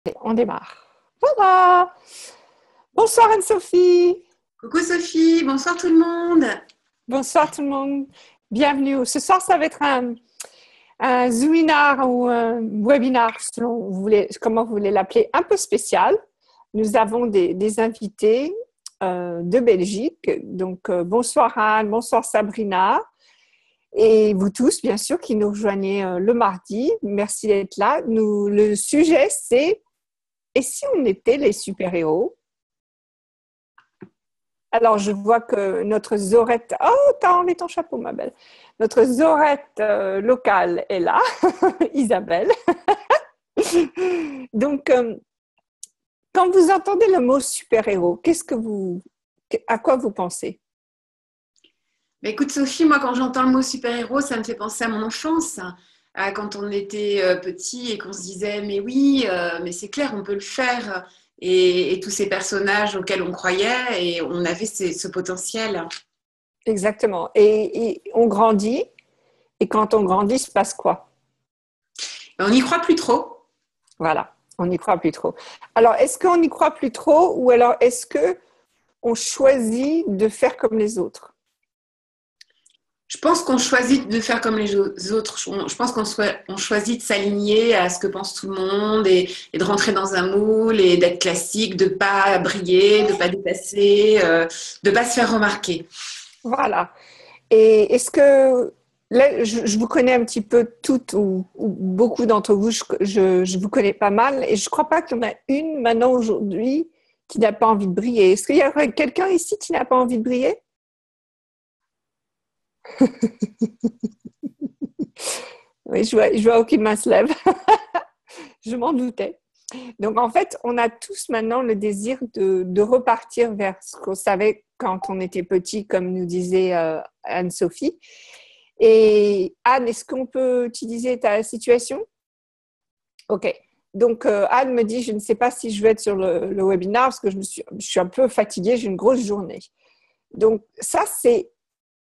Et on démarre. Voilà. Bonsoir Anne-Sophie. Coucou Sophie, bonsoir tout le monde. Bonsoir tout le monde. Bienvenue. Ce soir, ça va être un Zoominar ou un webinar, selon comment vous voulez l'appeler, un peu spécial. Nous avons des invités de Belgique. Donc, bonsoir Anne, bonsoir Sabrina. Et vous tous, bien sûr, qui nous rejoignez le mardi. Merci d'être là. Le sujet, c'est « Et si on était les super-héros ?» Alors, je vois que notre Zorette… Oh, t'as enlevé ton chapeau, ma belle. Notre Zorette locale est là, Isabelle. Donc, quand vous entendez le mot super-héros, à quoi vous pensez? Bah, écoute Sophie, moi quand j'entends le mot super-héros, ça me fait penser à mon enfance, à quand on était petit et qu'on se disait mais oui, mais c'est clair, on peut le faire. Et tous ces personnages auxquels on croyait et on avait ce potentiel. Exactement. Et on grandit. Et quand on grandit, il se passe quoi? On n'y croit plus trop. Voilà, on n'y croit plus trop. Alors, est-ce qu'on n'y croit plus trop ou alors est-ce qu'on choisit de faire comme les autres? Je pense qu'on choisit de faire comme les autres. Je pense qu'on choisit de s'aligner à ce que pense tout le monde et de rentrer dans un moule et d'être classique, de ne pas briller, de ne pas dépasser, de ne pas se faire remarquer. Voilà. Et est-ce que, là, je vous connais un petit peu toutes ou beaucoup d'entre vous, je vous connais pas mal et je ne crois pas qu'il y en a une maintenant aujourd'hui qui n'a pas envie de briller. Est-ce qu'il y a quelqu'un ici qui n'a pas envie de briller? Oui, je vois aucune main se lève. Je m'en doutais. Donc, en fait, on a tous maintenant le désir de repartir vers ce qu'on savait quand on était petit, comme nous disait Anne-Sophie. Et Anne, est-ce qu'on peut utiliser ta situation? OK. Donc, Anne me dit, je ne sais pas si je vais être sur le webinaire parce que je suis un peu fatiguée, j'ai une grosse journée. Donc, ça,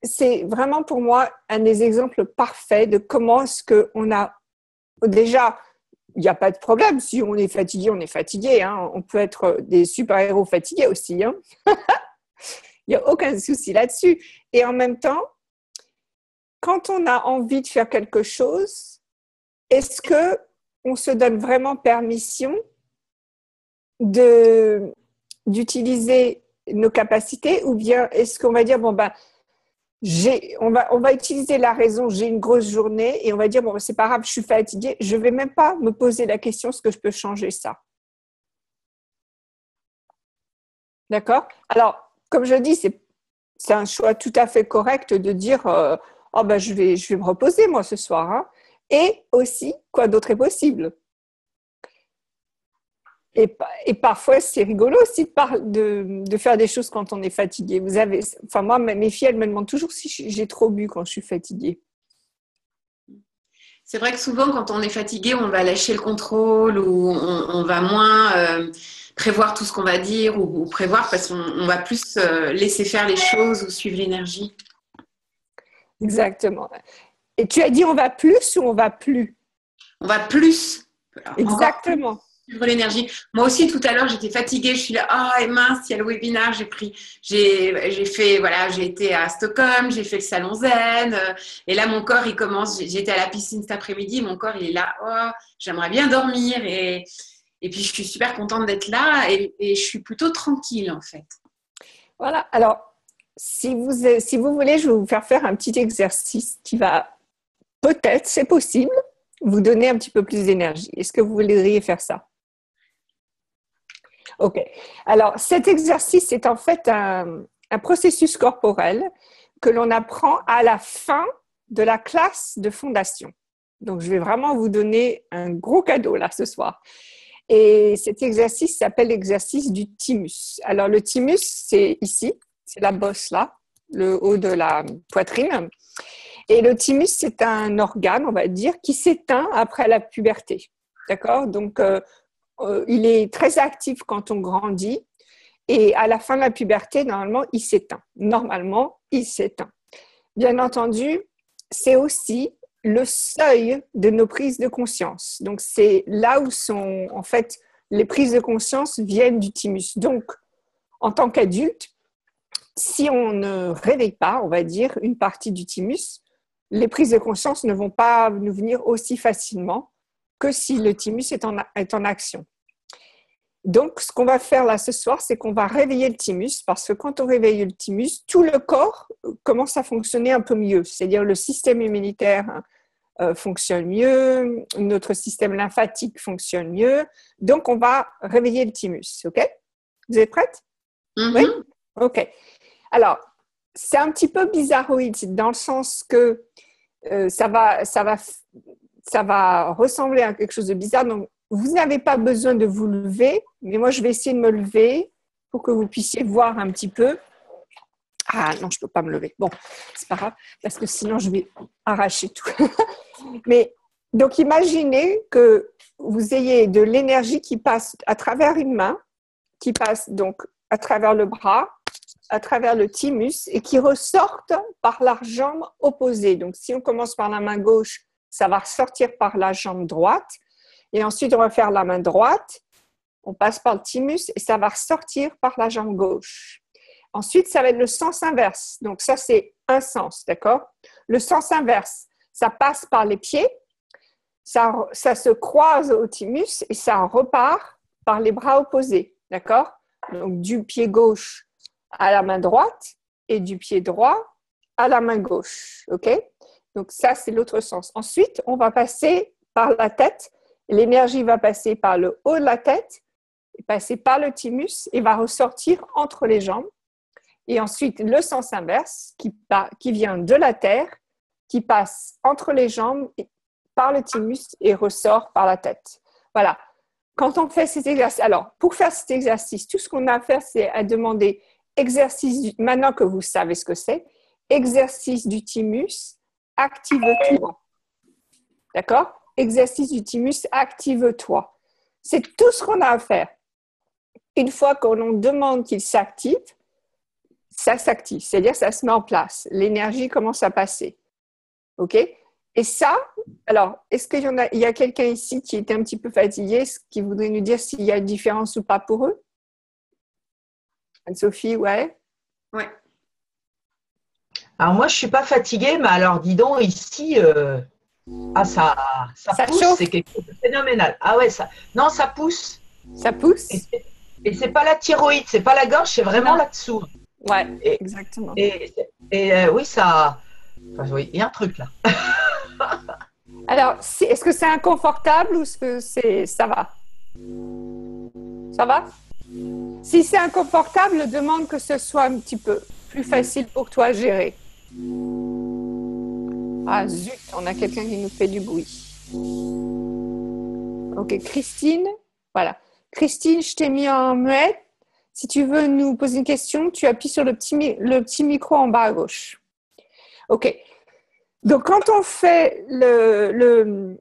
c'est vraiment pour moi un des exemples parfaits de comment est-ce qu'on a déjà… Il n'y a pas de problème. Si on est fatigué, on est fatigué. Hein. On peut être des super-héros fatigués aussi. Hein. Il n'y a aucun souci là-dessus. Et en même temps, quand on a envie de faire quelque chose, est-ce qu'on se donne vraiment permission d'utiliser nos capacités ou bien est-ce qu'on va dire, bon, ben, on va utiliser la raison, j'ai une grosse journée et on va dire, bon, c'est pas grave, je suis fatiguée, je vais même pas me poser la question, est-ce que je peux changer ça? D'accord? Alors, comme je dis, c'est un choix tout à fait correct de dire, oh ben, je vais me reposer moi ce soir. Hein. Et aussi, quoi d'autre est possible? Et parfois, c'est rigolo aussi de faire des choses quand on est fatigué. Moi, mes filles, elles me demandent toujours si j'ai trop bu quand je suis fatiguée. C'est vrai que souvent, quand on est fatigué, on va lâcher le contrôle ou on va moins prévoir tout ce qu'on va dire ou prévoir parce qu'on va plus laisser faire les choses ou suivre l'énergie. Exactement. Et tu as dit on va plus ou on va plus? On va plus, encore plus Exactement. suivre l'énergie. Moi aussi, tout à l'heure, j'étais fatiguée. Je suis là, ah, mince, il y a le webinaire. J'ai fait, voilà, j'ai été à Stockholm, j'ai fait le salon Zen. Et là, mon corps, il commence. J'étais à la piscine cet après-midi. Mon corps, il est là, oh, j'aimerais bien dormir. Et puis, je suis super contente d'être là et je suis plutôt tranquille, en fait. Voilà. Alors, si vous voulez, je vais vous faire un petit exercice qui va peut-être, c'est possible, vous donner un petit peu plus d'énergie. Est-ce que vous voudriez faire ça? OK. Alors, cet exercice est en fait un processus corporel que l'on apprend à la fin de la classe de fondation. Donc, je vais vraiment vous donner un gros cadeau là ce soir. Et cet exercice s'appelle l'exercice du thymus. Alors, le thymus, c'est ici, c'est la bosse là, le haut de la poitrine. Et le thymus, c'est un organe, on va dire, qui s'éteint après la puberté. D'accord? Donc, il est très actif quand on grandit et à la fin de la puberté, normalement, il s'éteint. Normalement, il s'éteint. Bien entendu, c'est aussi le seuil de nos prises de conscience. Donc, c'est là où sont, en fait, les prises de conscience viennent du thymus. Donc, en tant qu'adulte, si on ne réveille pas, on va dire, une partie du thymus, les prises de conscience ne vont pas nous venir aussi facilement que si le thymus est en action. Donc, ce qu'on va faire là ce soir, c'est qu'on va réveiller le thymus, parce que quand on réveille le thymus, tout le corps commence à fonctionner un peu mieux. C'est-à-dire le système immunitaire fonctionne mieux, notre système lymphatique fonctionne mieux. Donc, on va réveiller le thymus. OK? Vous êtes prête? Oui? OK. Alors, c'est un petit peu bizarroïde dans le sens que ça va ressembler à quelque chose de bizarre. Donc, vous n'avez pas besoin de vous lever, mais moi, je vais essayer de me lever pour que vous puissiez voir un petit peu. Ah non, je ne peux pas me lever. Bon, c'est pas grave, parce que sinon, je vais arracher tout. Mais donc, imaginez que vous ayez de l'énergie qui passe à travers une main, qui passe donc à travers le bras, à travers le thymus et qui ressortent par la jambe opposée. Donc, si on commence par la main gauche, ça va ressortir par la jambe droite. Et ensuite, on va faire la main droite. On passe par le thymus et ça va ressortir par la jambe gauche. Ensuite, ça va être le sens inverse. Donc, ça, c'est un sens, d'accord? Le sens inverse, ça passe par les pieds, ça se croise au thymus et ça repart par les bras opposés, d'accord? Donc, du pied gauche à la main droite et du pied droit à la main gauche, ok? Donc, ça, c'est l'autre sens. Ensuite, on va passer par la tête. L'énergie va passer par le haut de la tête, passer par le thymus et va ressortir entre les jambes. Et ensuite, le sens inverse qui vient de la terre, qui passe entre les jambes, par le thymus et ressort par la tête. Voilà. Quand on fait cet exercice, alors, pour faire cet exercice, tout ce qu'on a à faire, c'est à demander exercice, maintenant que vous savez ce que c'est, exercice du thymus, active-toi. D'accord? Exercice du thymus, active-toi. C'est tout ce qu'on a à faire. Une fois qu'on demande qu'il s'active, ça s'active, c'est-à-dire ça se met en place. L'énergie commence à passer. OK? Et ça, alors, est-ce qu'il y a quelqu'un ici qui était un petit peu fatigué, qui voudrait nous dire s'il y a une différence ou pas pour eux? Anne-Sophie, ouais? Ouais. Alors moi, je ne suis pas fatiguée, mais alors dis donc, ici, ça pousse, chauffe. c'est quelque chose de phénoménal. Ah ouais, ça pousse. Ça pousse? Et c'est pas la thyroïde, c'est pas la gorge, c'est vraiment là-dessous. Ouais, exactement. Et oui, il y a un truc là. Alors, est-ce que c'est inconfortable ou est-ce que ça va? Ça va? Si c'est inconfortable, demande que ce soit un petit peu plus facile pour toi à gérer. Ah zut, on a quelqu'un qui nous fait du bruit. Ok, Christine, voilà. Christine, je t'ai mis en muette. Si tu veux nous poser une question, tu appuies sur le petit micro en bas à gauche. Ok. Donc, quand on fait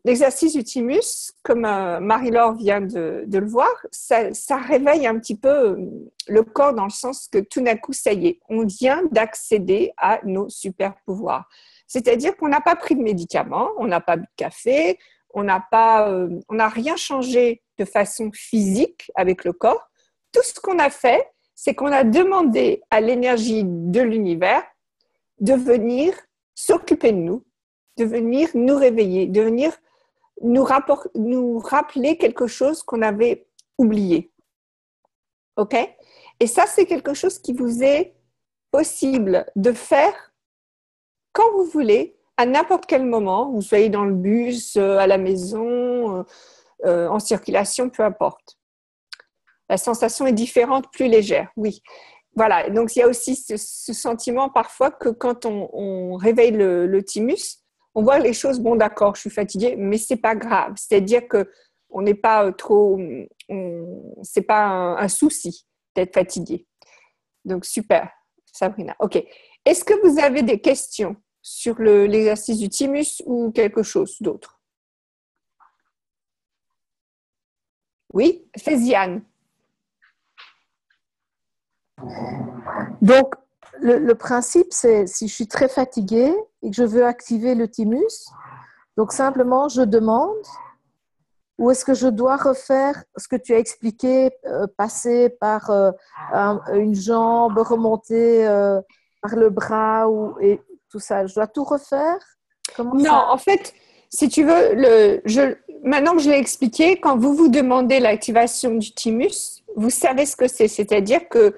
l'exercice du thymus, comme Marie-Laure vient de le voir, ça réveille un petit peu le corps dans le sens que tout d'un coup, ça y est, on vient d'accéder à nos super pouvoirs. C'est-à-dire qu'on n'a pas pris de médicaments, on n'a pas bu de café, on n'a rien changé de façon physique avec le corps. Tout ce qu'on a fait, c'est qu'on a demandé à l'énergie de l'univers de venir s'occuper de nous, de venir nous réveiller, de venir nous rappeler quelque chose qu'on avait oublié. OK? Et ça, c'est quelque chose qui vous est possible de faire quand vous voulez, à n'importe quel moment, vous soyez dans le bus, à la maison, en circulation, peu importe. La sensation est différente, plus légère, oui. Voilà, donc il y a aussi ce sentiment parfois que quand on réveille le thymus, on voit les choses, bon d'accord, je suis fatiguée, mais c'est pas grave. C'est-à-dire que on n'est pas c'est pas un souci d'être fatigué. Donc super, Sabrina. Ok. Est-ce que vous avez des questions sur l'exercice du thymus ou quelque chose d'autre? Oui, Féziane. Donc, le principe, c'est si je suis très fatiguée et que je veux activer le thymus, donc simplement je demande ou est-ce que je dois refaire ce que tu as expliqué, passer par une jambe, remonter par le bras et tout ça? Je dois tout refaire? Non, en fait, si tu veux, maintenant que je l'ai expliqué, quand vous vous demandez l'activation du thymus, vous savez ce que c'est. C'est-à-dire que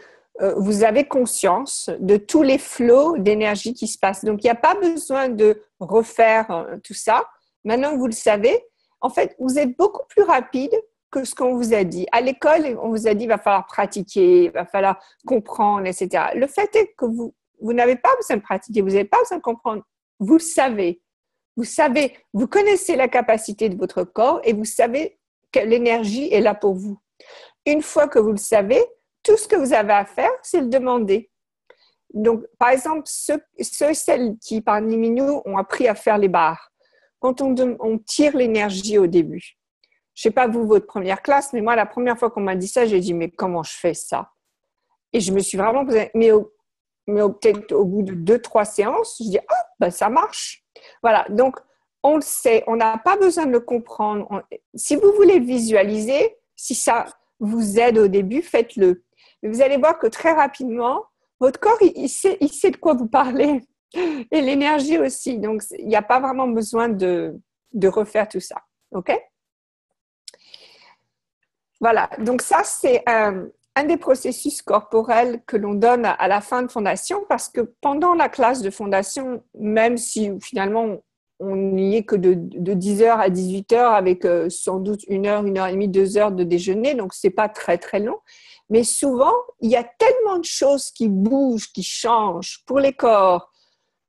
vous avez conscience de tous les flots d'énergie qui se passent. Donc, il n'y a pas besoin de refaire tout ça. Maintenant que vous le savez, en fait, vous êtes beaucoup plus rapide que ce qu'on vous a dit. À l'école, on vous a dit qu'il va falloir pratiquer, il va falloir comprendre, etc. Le fait est que vous n'avez pas besoin de pratiquer, vous n'avez pas besoin de comprendre. Vous le savez. Vous savez, vous connaissez la capacité de votre corps et vous savez que l'énergie est là pour vous. Une fois que vous le savez, tout ce que vous avez à faire, c'est le demander. Donc, par exemple, ceux et celles qui, parmi nous, ont appris à faire les barres, quand on tire l'énergie au début. Je ne sais pas vous, votre première classe, mais moi, la première fois qu'on m'a dit ça, j'ai dit, mais comment je fais ça? Et je me suis vraiment posé, mais peut-être au bout de 2-3 séances, je dis, ah, ben ça marche. Voilà, donc on le sait, on n'a pas besoin de le comprendre. Si vous voulez le visualiser, si ça vous aide au début, faites-le. Mais vous allez voir que très rapidement, votre corps, il sait de quoi vous parlez. Et l'énergie aussi. Donc, il n'y a pas vraiment besoin de refaire tout ça. OK? Voilà. Donc, ça, c'est un des processus corporels que l'on donne à la fin de fondation parce que pendant la classe de fondation, même si finalement, on n'y est que de 10h à 18h avec sans doute 1 heure, 1 heure et demie, 2 heures de déjeuner, donc ce n'est pas très, très long. Mais souvent, il y a tellement de choses qui bougent, qui changent pour les corps,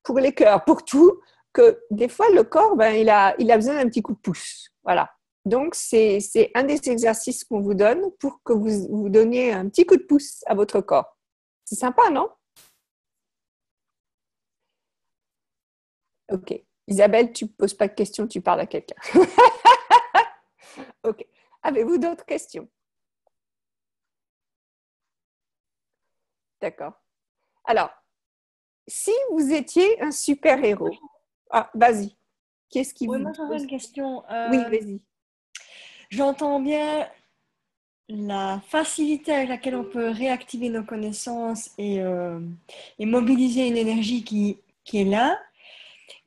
pour les cœurs, pour tout, que des fois, le corps, il a besoin d'un petit coup de pouce. Voilà. Donc, c'est un des exercices qu'on vous donne pour que vous donniez un petit coup de pouce à votre corps. C'est sympa, non? OK. Isabelle, tu ne poses pas de questions, tu parles à quelqu'un. OK. Avez-vous d'autres questions? D'accord. Alors, si vous étiez un super-héros, vas-y. Qu'est-ce qui Oui, vous... moi j'aurais une question. Oui, vas-y. J'entends bien la facilité avec laquelle on peut réactiver nos connaissances et mobiliser une énergie qui est là.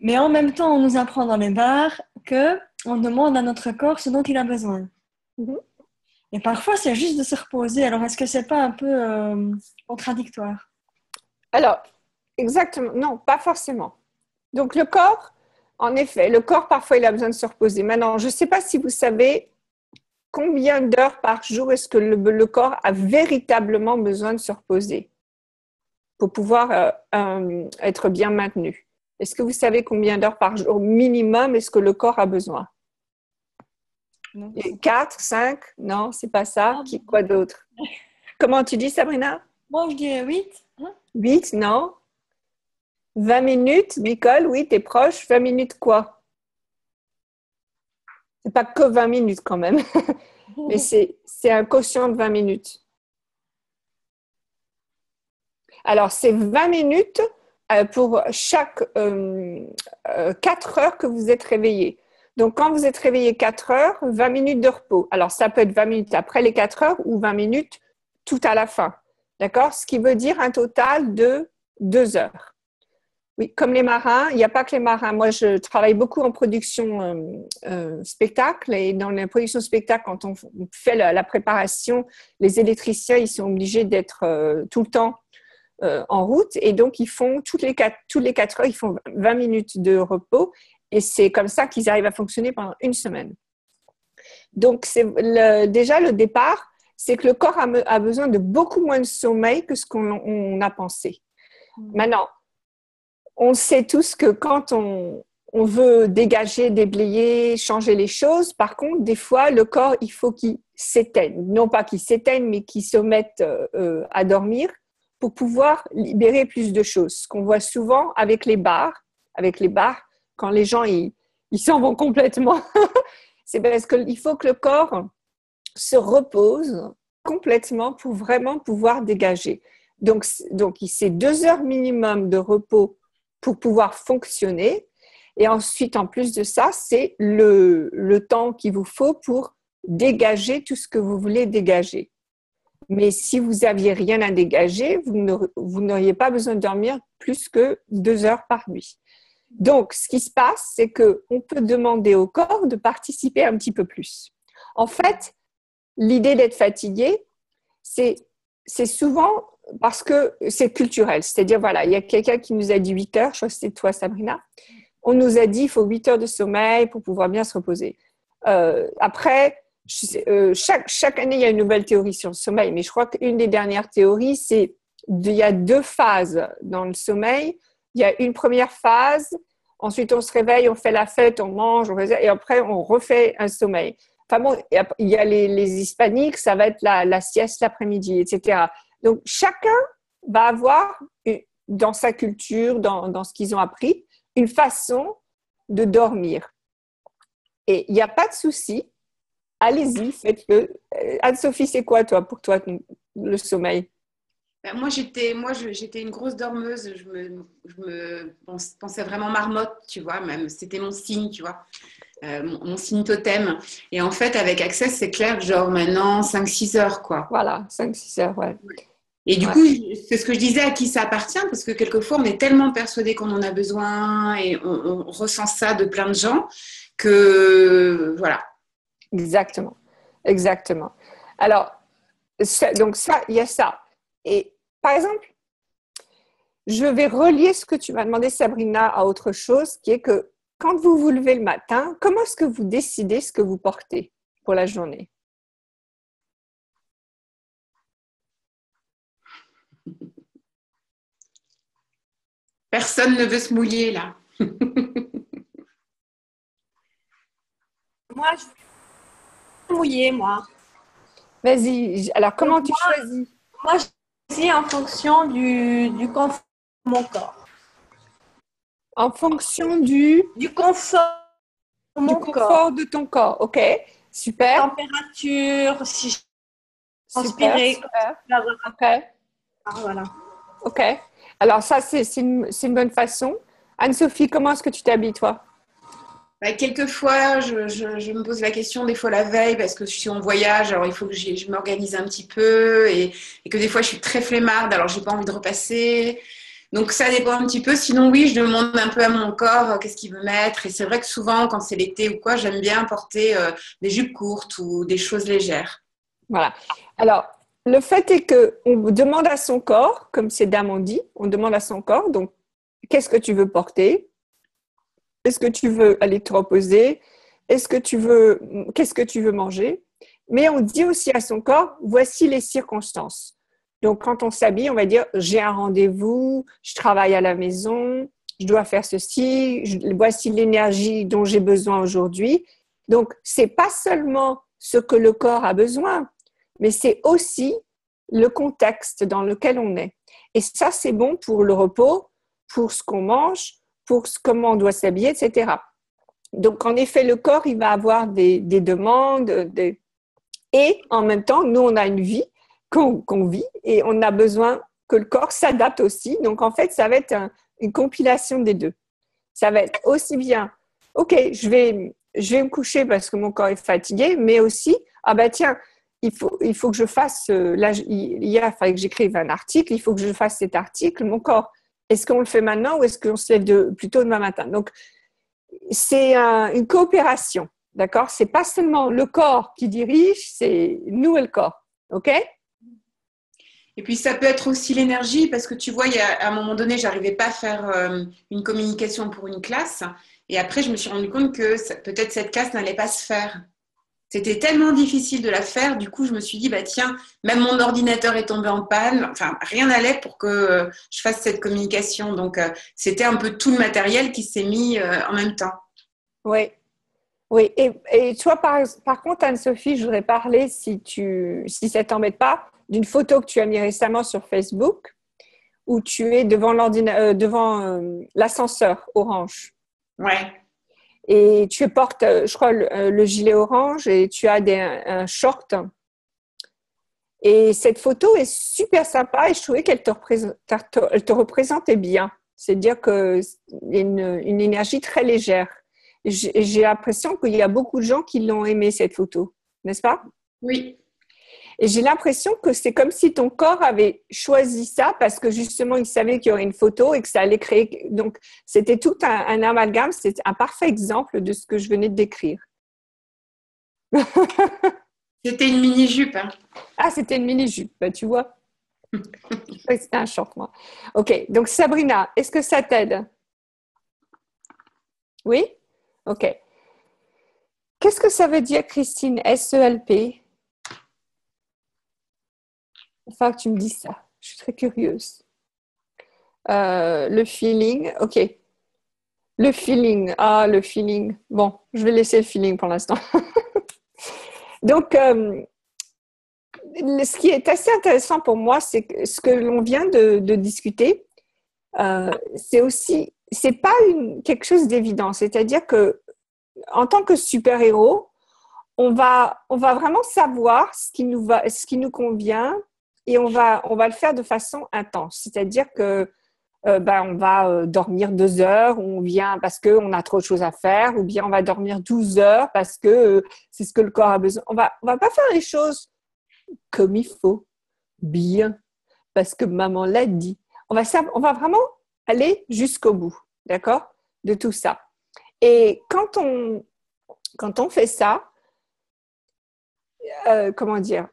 Mais en même temps, on nous apprend dans les bars qu'on demande à notre corps ce dont il a besoin. Mm-hmm. Et parfois, c'est juste de se reposer. Alors, est-ce que c'est pas un peu contradictoire? Alors, exactement. Non, pas forcément. Donc, le corps, en effet, le corps, parfois, il a besoin de se reposer. Maintenant, je ne sais pas si vous savez combien d'heures par jour est-ce que le corps a véritablement besoin de se reposer pour pouvoir être bien maintenu. Est-ce que vous savez combien d'heures par jour minimum est-ce que le corps a besoin? 4, 5? Non, c'est pas ça. Quoi d'autre? Comment tu dis, Sabrina? Moi, je dirais 8. 8, non. 20 minutes, Nicole, oui, t'es proche. 20 minutes quoi? C'est pas que 20 minutes quand même. Mais c'est un quotient de 20 minutes. Alors, c'est 20 minutes pour chaque 4 heures que vous êtes réveillé. Donc, quand vous êtes réveillé 4 heures, 20 minutes de repos. Alors, ça peut être 20 minutes après les 4 heures ou 20 minutes tout à la fin. D'accord? Ce qui veut dire un total de 2 heures. Oui, comme les marins, il n'y a pas que les marins. Moi, je travaille beaucoup en production spectacle et dans la production spectacle, quand on fait la préparation, les électriciens, ils sont obligés d'être tout le temps en route et donc ils font tous les 4 heures, ils font 20 minutes de repos et c'est comme ça qu'ils arrivent à fonctionner pendant une semaine. Donc, déjà le départ, c'est que le corps a besoin de beaucoup moins de sommeil que ce qu'on a pensé. Maintenant, on sait tous que quand on veut dégager, déblayer, changer les choses, par contre, des fois, le corps, il faut qu'il s'éteigne. Non pas qu'il s'éteigne, mais qu'il se mette à dormir pour pouvoir libérer plus de choses. Ce qu'on voit souvent avec les bars, quand les gens ils s'en vont complètement, c'est parce qu'il faut que le corps se repose complètement pour vraiment pouvoir dégager. Donc c'est 2 heures minimum de repos pour pouvoir fonctionner. Et ensuite, en plus de ça, c'est le temps qu'il vous faut pour dégager tout ce que vous voulez dégager. Mais si vous n'aviez rien à dégager, vous n'auriez pas besoin de dormir plus que 2 heures par nuit. Donc, ce qui se passe, c'est qu'on peut demander au corps de participer un petit peu plus. En fait, l'idée d'être fatigué, c'est souvent parce que c'est culturel. C'est-à-dire, voilà, il y a quelqu'un qui nous a dit 8 heures, je crois que c'était toi, Sabrina. On nous a dit qu'il faut 8 heures de sommeil pour pouvoir bien se reposer. Après, chaque année, il y a une nouvelle théorie sur le sommeil, mais je crois qu'une des dernières théories, c'est qu'il y a 2 phases dans le sommeil. Il y a une première phase, ensuite on se réveille, on fait la fête, on mange, et après on refait un sommeil. Enfin bon, il y a les hispaniques, ça va être la sieste l'après-midi, etc. Donc chacun va avoir, dans sa culture, dans ce qu'ils ont appris, une façon de dormir. Et il n'y a pas de souci, allez-y, faites-le. Anne-Sophie, c'est quoi pour toi le sommeil? Moi, j'étais une grosse dormeuse. Je me pensais vraiment marmotte, tu vois. Même, c'était mon signe, tu vois. Mon signe totem. Et en fait, avec Access, c'est clair que genre maintenant, 5-6 heures, quoi. Voilà, 5-6 heures, ouais. Et du coup, c'est ce que je disais, à qui ça appartient, parce que quelquefois, on est tellement persuadé qu'on en a besoin et on ressent ça de plein de gens que, voilà. Exactement. Alors, donc ça, il y a ça. Et par exemple, je vais relier ce que tu m'as demandé, Sabrina, à autre chose, qui est que quand vous vous levez le matin, comment est-ce que vous décidez ce que vous portez pour la journée? Personne ne veut se mouiller, là. Moi, je veux mouiller, moi. Vas-y, alors comment tu choisis? Moi, je choisis en fonction du confort de mon corps. En fonction du confort de mon corps. confort de ton corps, ok, super. Température, si je transpirer. Super. Ok. Ah, voilà. Ok. Alors ça, c'est une bonne façon. Anne-Sophie, comment est-ce que tu t'habilles, toi? Quelquefois, je me pose la question, des fois la veille, parce que je suis en voyage, alors il faut que je m'organise un petit peu et que des fois je suis très flemmarde, alors j'ai pas envie de repasser. Donc ça dépend un petit peu. Sinon, oui, je demande un peu à mon corps qu'est-ce qu'il veut mettre. Et c'est vrai que souvent, quand c'est l'été ou quoi, j'aime bien porter des jupes courtes ou des choses légères. Voilà. Alors, le fait est qu'on demande à son corps, comme ces dames ont dit, on demande à son corps, donc, qu'est-ce que tu veux porter? Est-ce que tu veux aller te reposer? Qu'est-ce que tu veux manger? Mais on dit aussi à son corps, voici les circonstances. Donc, quand on s'habille, on va dire, j'ai un rendez-vous, je travaille à la maison, je dois faire ceci, voici l'énergie dont j'ai besoin aujourd'hui. Donc, c'est pas seulement ce que le corps a besoin, mais c'est aussi le contexte dans lequel on est. Et ça, c'est bon pour le repos, pour ce qu'on mange, pour comment on doit s'habiller, etc. Donc, en effet, le corps, il va avoir des demandes, et en même temps, nous, on a une vie qu'on vit et on a besoin que le corps s'adapte aussi. Donc, en fait, ça va être une compilation des deux. Ça va être aussi bien, ok, je vais me coucher parce que mon corps est fatigué, mais aussi, ah ben tiens, il faut que je fasse, là, hier, il fallait que j'écrive un article, il faut que je fasse cet article, mon corps, est-ce qu'on le fait maintenant ou est-ce qu'on se lève plutôt demain matin? Donc, c'est une coopération, d'accord? C'est pas seulement le corps qui dirige, c'est nous et le corps, ok? Et puis, ça peut être aussi l'énergie, parce que tu vois, à un moment donné, j'arrivais pas à faire une communication pour une classe. Et après, je me suis rendu compte que peut-être cette classe n'allait pas se faire. C'était tellement difficile de la faire. Du coup, je me suis dit, bah tiens, même mon ordinateur est tombé en panne. Enfin, rien n'allait pour que je fasse cette communication. Donc, c'était un peu tout le matériel qui s'est mis en même temps. Oui. Oui, et toi, par contre, Anne-Sophie, je voudrais parler, si ça ne t'embête pas, d'une photo que tu as mis récemment sur Facebook où tu es devant l'ascenseur orange. Ouais. Et tu portes, je crois, le gilet orange et tu as un short. Et cette photo est super sympa et je trouvais qu'elle te représentait bien. C'est-à-dire qu'il y a une énergie très légère. J'ai l'impression qu'il y a beaucoup de gens qui l'ont aimé, cette photo. n'est-ce pas? Oui. Et j'ai l'impression que c'est comme si ton corps avait choisi ça parce que justement, il savait qu'il y aurait une photo et que ça allait créer. Donc, c'était tout un amalgame. C'est un parfait exemple de ce que je venais de décrire. C'était une mini-jupe. Hein. Ah, c'était une mini-jupe, bah, tu vois. C'était un chantement. OK. Donc, Sabrina, est-ce que ça t'aide? Oui? OK. Qu'est-ce que ça veut dire, Christine, SELP? Enfin, que tu me dis ça. Je suis très curieuse. Le feeling, ok. Le feeling, le feeling. Bon, je vais laisser le feeling pour l'instant. Donc, ce qui est assez intéressant pour moi, c'est que ce que l'on vient de discuter, c'est aussi, c'est pas quelque chose d'évident. C'est-à-dire que, en tant que super-héros, on va vraiment savoir ce qui nous convient. Et on va le faire de façon intense. C'est-à-dire que on va dormir 2 heures, on vient parce qu'on a trop de choses à faire, ou bien on va dormir 12 heures parce que c'est ce que le corps a besoin. On va pas faire les choses comme il faut, bien, parce que maman l'a dit. On va vraiment aller jusqu'au bout, d'accord, de tout ça. Et quand on fait ça, comment dire,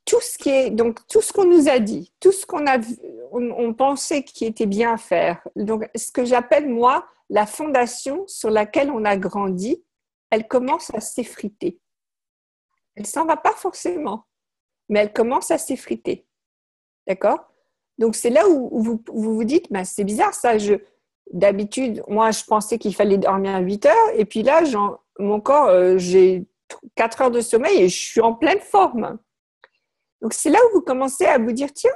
tout ce qu'on nous a dit, tout ce on pensait qui était bien à faire. Donc, ce que j'appelle, moi, la fondation sur laquelle on a grandi, elle commence à s'effriter. Elle s'en va pas forcément, mais elle commence à s'effriter. D'accord? Donc, c'est là où vous dites, bah, c'est bizarre ça. D'habitude, moi, je pensais qu'il fallait dormir 8 heures, et puis là, mon corps, j'ai 4 heures de sommeil et je suis en pleine forme. Donc, c'est là où vous commencez à vous dire, tiens,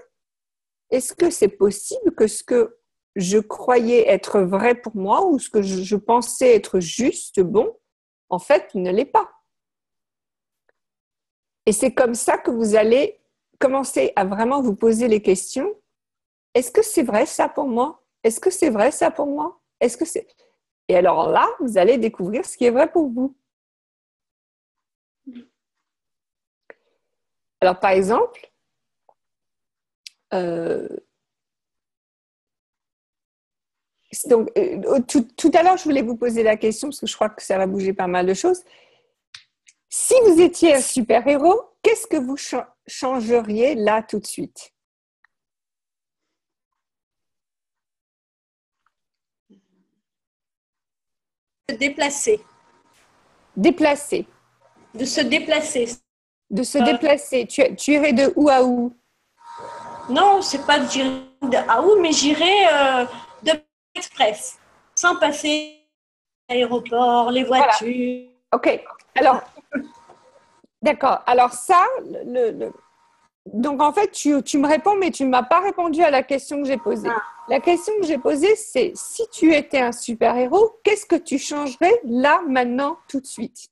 est-ce que c'est possible que ce que je croyais être vrai pour moi ou ce que je pensais être juste, bon, en fait, ne l'est pas. Et c'est comme ça que vous allez commencer à vraiment vous poser les questions. Est-ce que c'est vrai ça pour moi? Est-ce que c'est vrai ça pour moi? Est-ce que c'est... Et alors là, vous allez découvrir ce qui est vrai pour vous. Alors, par exemple, donc, tout à l'heure, je voulais vous poser la question, parce que je crois que ça va bouger pas mal de choses. Si vous étiez un super-héros, qu'est-ce que vous changeriez là tout de suite? Se déplacer. Déplacer. De se déplacer. De se déplacer. Tu irais de où à où? Non, c'est pas de j'irai de à où, mais j'irai de express, sans passer l'aéroport, les voitures. Voilà. OK. Alors, d'accord. Alors ça, donc en fait, tu me réponds, mais tu ne m'as pas répondu à la question que j'ai posée. La question que j'ai posée, c'est si tu étais un super-héros, qu'est-ce que tu changerais là, maintenant, tout de suite?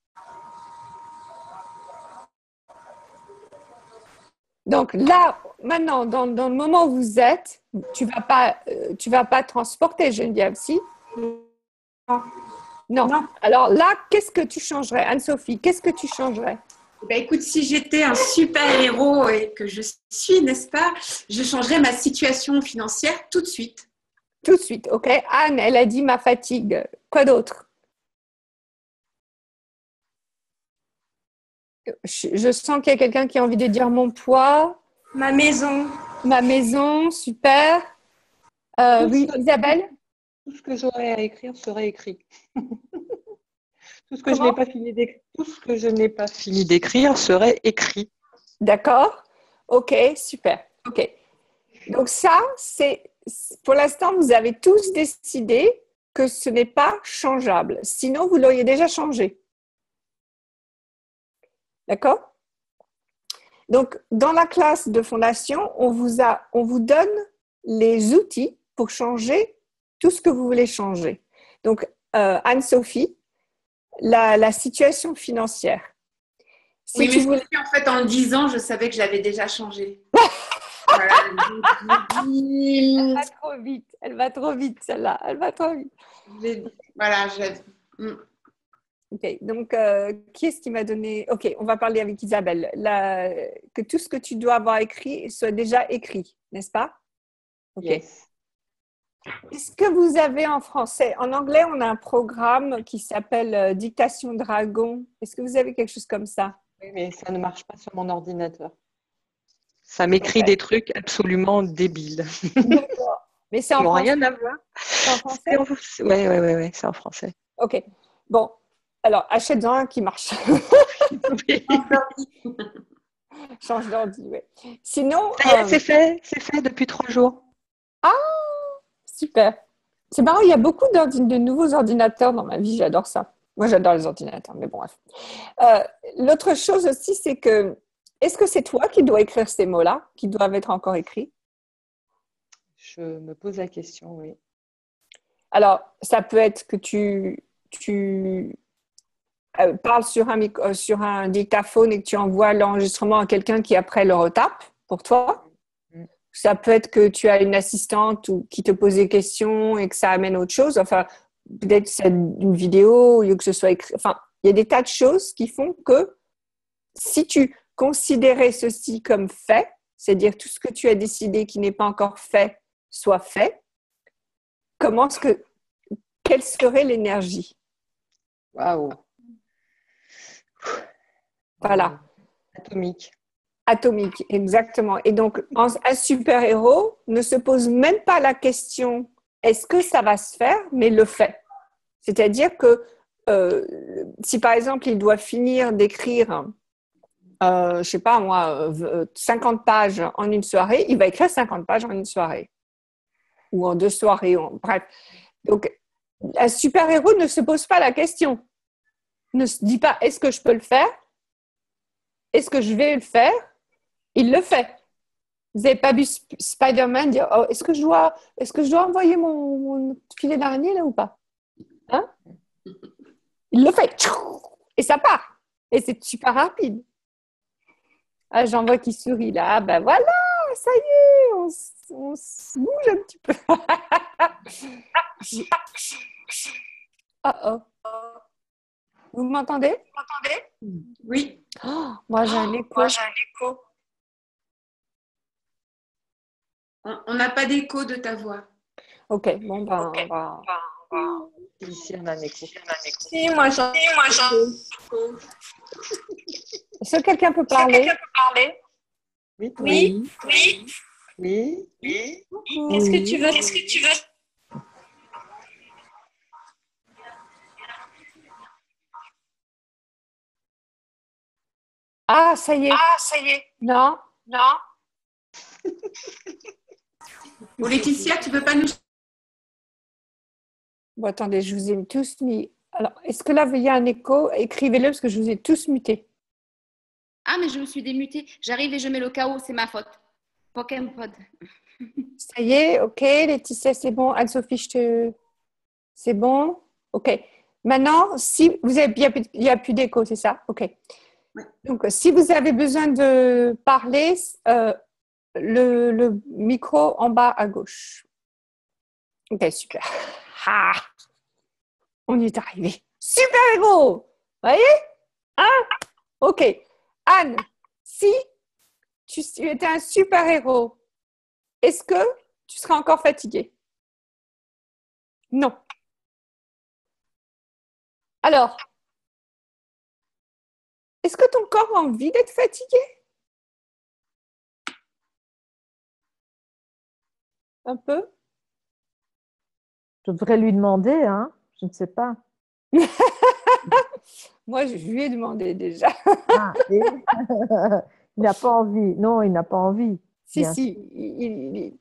Donc là, maintenant, dans le moment où vous êtes, tu vas pas transporter, Geneviève, si? Non. Alors là, qu'est-ce que tu changerais? Anne-Sophie, qu'est-ce que tu changerais? Ben écoute, si j'étais un super-héros et que je suis, n'est-ce pas, je changerais ma situation financière tout de suite. Tout de suite, ok. Anne, elle a dit ma fatigue. Quoi d'autre? Je sens qu'il y a quelqu'un qui a envie de dire mon poids. Ma maison. Ma maison, super. Oui, Isabelle? Tout ce que j'aurais à écrire serait écrit. Tout ce que je n'ai pas fini d'écrire serait écrit. D'accord. Ok, super. Ok. Donc ça, pour l'instant, vous avez tous décidé que ce n'est pas changeable. Sinon, vous l'auriez déjà changé. D'accord? Donc, dans la classe de fondation, on vous donne les outils pour changer tout ce que vous voulez changer. Donc, Anne-Sophie, la situation financière. Oui, mais en fait, en le disant, je savais que je l'avais déjà changé. Voilà, elle va trop vite. Elle va trop vite, celle-là. Elle va trop vite. Voilà, Ok, donc qui est-ce qui m'a donné... Ok, on va parler avec Isabelle. Que tout ce que tu dois avoir écrit soit déjà écrit, n'est-ce pas? Ok. Yes. Est-ce que vous avez en français, en anglais, on a un programme qui s'appelle Dictation Dragon. Est-ce que vous avez quelque chose comme ça? Oui, mais ça ne marche pas sur mon ordinateur. Ça m'écrit Ok. des trucs absolument débiles. D'accord. Mais c'est Qui en n'ont français? rien à voir. C'est en français? Oui, c'est en français. Ok. Bon, alors achète-en un qui marche. Change d'ordi, oui. Sinon, Ça y est, c'est fait depuis 3 jours. super. C'est marrant, il y a beaucoup de nouveaux ordinateurs dans ma vie, j'adore ça. Moi, j'adore les ordinateurs, mais bon, bref. L'autre chose aussi, c'est que, est-ce que c'est toi qui dois écrire ces mots-là, qui doivent être encore écrits? Je me pose la question, oui. Alors, ça peut être que tu parles sur un dictaphone et que tu envoies l'enregistrement à quelqu'un qui après le retape pour toi. Mm. Ça peut être que tu as une assistante qui te pose des questions et que ça amène autre chose. Enfin, peut-être c'est une vidéo ou que ce soit écrit. Enfin, il y a des tas de choses qui font que si tu considérais ceci comme fait, c'est-à-dire tout ce que tu as décidé qui n'est pas encore fait soit fait, quelle serait l'énergie? Waouh. Voilà. Atomique. Atomique, exactement. Et donc, un super-héros ne se pose même pas la question est-ce que ça va se faire, mais le fait. C'est-à-dire que si par exemple il doit finir d'écrire, je sais pas moi, 50 pages en une soirée, il va écrire 50 pages en une soirée ou en 2 soirées, bref. Donc, un super-héros ne se pose pas la question, ne se dit pas est-ce que je peux le faire, est-ce que je vais le faire, il le fait. Vous n'avez pas vu Spider-Man dire oh, est-ce que je dois envoyer mon filet d'araignée là ou pas? Hein? Il le fait. Et ça part. Et c'est super rapide. Ah, j'en vois qui sourit là. Ah, ben voilà, ça y est, on se bouge un petit peu. Oh. Vous m'entendez? Oui. Oh, moi, j'ai un écho. On n'a pas d'écho de ta voix. Ok, bon, ben, on va... Ici, on a un écho. Si, moi, j'en... Est-ce que quelqu'un peut parler? Oui. Oui. Qu'est-ce que tu veux? Ah, ça y est. Non. Bon, Laetitia, tu peux pas nous... Bon, attendez, je vous ai tous mis. Alors, est-ce que là, il y a un écho? Écrivez-le parce que je vous ai tous mutés. Ah, mais je me suis démutée. J'arrive et je mets le chaos, c'est ma faute. Pokémon Pod. Ça y est, ok. Laetitia, c'est bon. Anne-Sophie, c'est bon? Ok. Maintenant, si vous avez, il n'y a plus d'écho, c'est ça? Ok. Ouais. Donc, si vous avez besoin de parler, le micro en bas à gauche. Ok, super. Ah, on y est arrivé. Super héros! Vous voyez? Hein? Ok. Anne, si tu étais un super héros, est-ce que tu serais encore fatiguée? Non. Alors, est-ce que ton corps a envie d'être fatigué? Un peu? Je devrais lui demander, hein? Je ne sais pas. Moi, je lui ai demandé déjà. Ah, et il n'a pas envie. Non, il n'a pas envie. Si. Bien.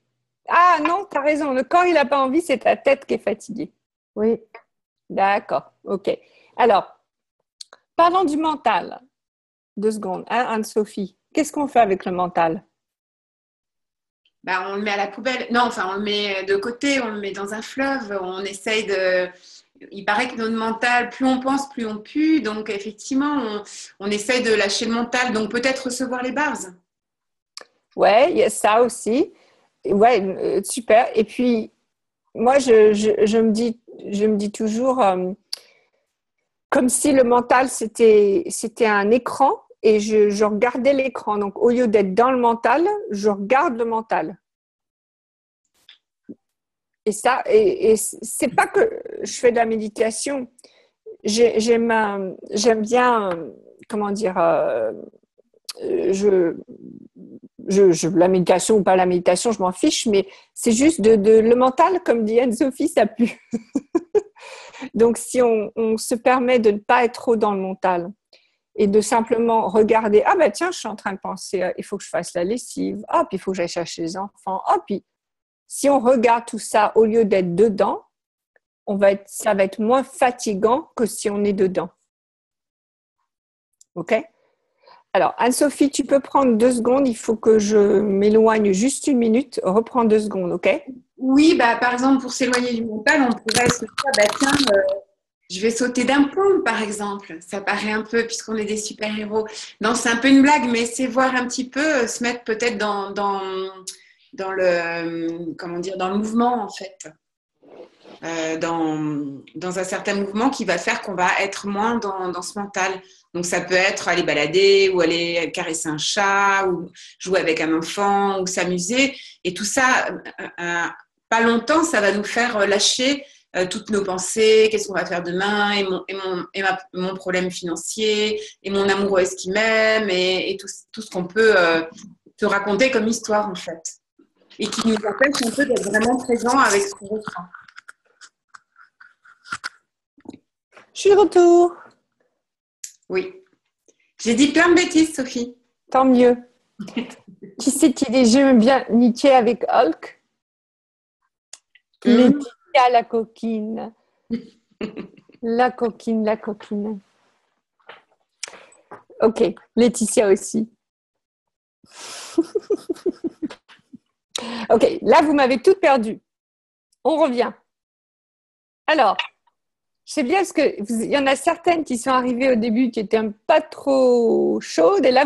Ah non, tu as raison. Le corps, il n'a pas envie, c'est ta tête qui est fatiguée. Oui. D'accord, ok. Alors, parlons du mental. 2 secondes, hein, Anne-Sophie. Qu'est-ce qu'on fait avec le mental? Bah, on le met à la poubelle. Non, enfin, on le met de côté, on le met dans un fleuve. On essaye de... Il paraît que notre mental, plus on pense, plus on pue. Donc, effectivement, on essaye de lâcher le mental. Donc, peut-être recevoir les bars. Ouais, il y a ça aussi. Ouais, super. Et puis, moi, je me dis toujours, comme si le mental, c'était un écran et je regardais l'écran. Donc, au lieu d'être dans le mental, je regarde le mental. Et ça, et c'est pas que je fais de la méditation. J'aime bien, comment dire, la méditation ou pas la méditation, je m'en fiche, mais c'est juste le mental, comme dit Anne-Sophie, ça pue. Donc, si on se permet de ne pas être trop dans le mental et de simplement regarder, ah ben tiens, je suis en train de penser, il faut que je fasse la lessive, ah puis il faut que j'aille chercher les enfants, ah puis si on regarde tout ça au lieu d'être dedans, ça va être moins fatigant que si on est dedans. OK? Alors, Anne-Sophie, tu peux prendre 2 secondes. Il faut que je m'éloigne juste 1 minute. Reprends 2 secondes, OK? Oui, par exemple, pour s'éloigner du mental, on pourrait se dire, tiens, je vais sauter d'un pont, par exemple. Ça paraît un peu, puisqu'on est des super-héros. Non, c'est un peu une blague, mais c'est voir un petit peu, se mettre peut-être dans le mouvement, en fait. Dans un certain mouvement qui va faire qu'on va être moins dans ce mental. Donc, ça peut être aller balader ou aller caresser un chat ou jouer avec un enfant ou s'amuser. Et tout ça, pas longtemps, ça va nous faire lâcher toutes nos pensées, qu'est-ce qu'on va faire demain, et mon problème financier, et mon amoureux est-ce qu'il m'aime, et tout ce qu'on peut se raconter comme histoire, en fait. Et qui nous empêche un peu d'être vraiment présent avec ce qu'on ressent. Je suis de retour. Oui. J'ai dit plein de bêtises, Sophie. Tant mieux. Qui c'est qui dit j'aime bien niquer avec Hulk? Laetitia, la coquine. La coquine. Ok, Laetitia aussi. Ok, là, vous m'avez toutes perdu. On revient. Alors, je sais bien parce qu'il y en a certaines qui sont arrivées au début qui étaient pas trop chaudes et là,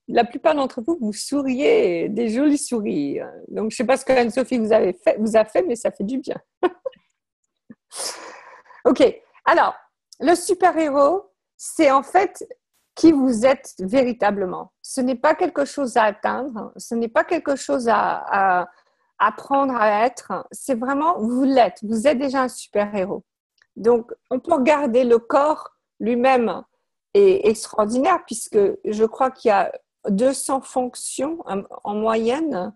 la plupart d'entre vous, vous souriez, des jolis sourires. Donc, je ne sais pas ce que Anne-Sophie vous a fait, mais ça fait du bien. Ok, alors, le super-héros, c'est en fait qui vous êtes véritablement. Ce n'est pas quelque chose à atteindre, ce n'est pas quelque chose à apprendre à être, c'est vraiment, vous l'êtes, vous êtes déjà un super-héros. Donc, on peut regarder le corps lui-même est extraordinaire puisque je crois qu'il y a 200 fonctions en moyenne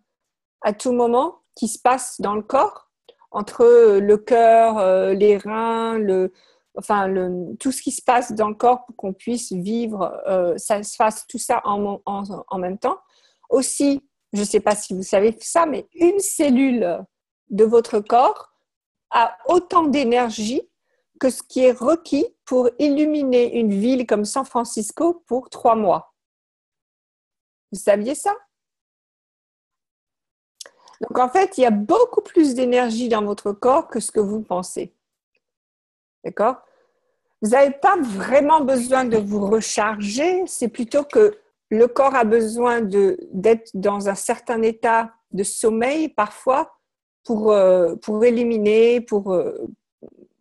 à tout moment qui se passent dans le corps entre le cœur, les reins, tout ce qui se passe dans le corps pour qu'on puisse vivre, ça se fasse tout ça en même temps. Aussi, je ne sais pas si vous savez ça, mais une cellule de votre corps a autant d'énergie que ce qui est requis pour illuminer une ville comme San Francisco pour 3 mois. Vous saviez ça? Donc, en fait, il y a beaucoup plus d'énergie dans votre corps que ce que vous pensez. D'accord? Vous n'avez pas vraiment besoin de vous recharger, c'est plutôt que le corps a besoin d'être dans un certain état de sommeil parfois pour éliminer, pour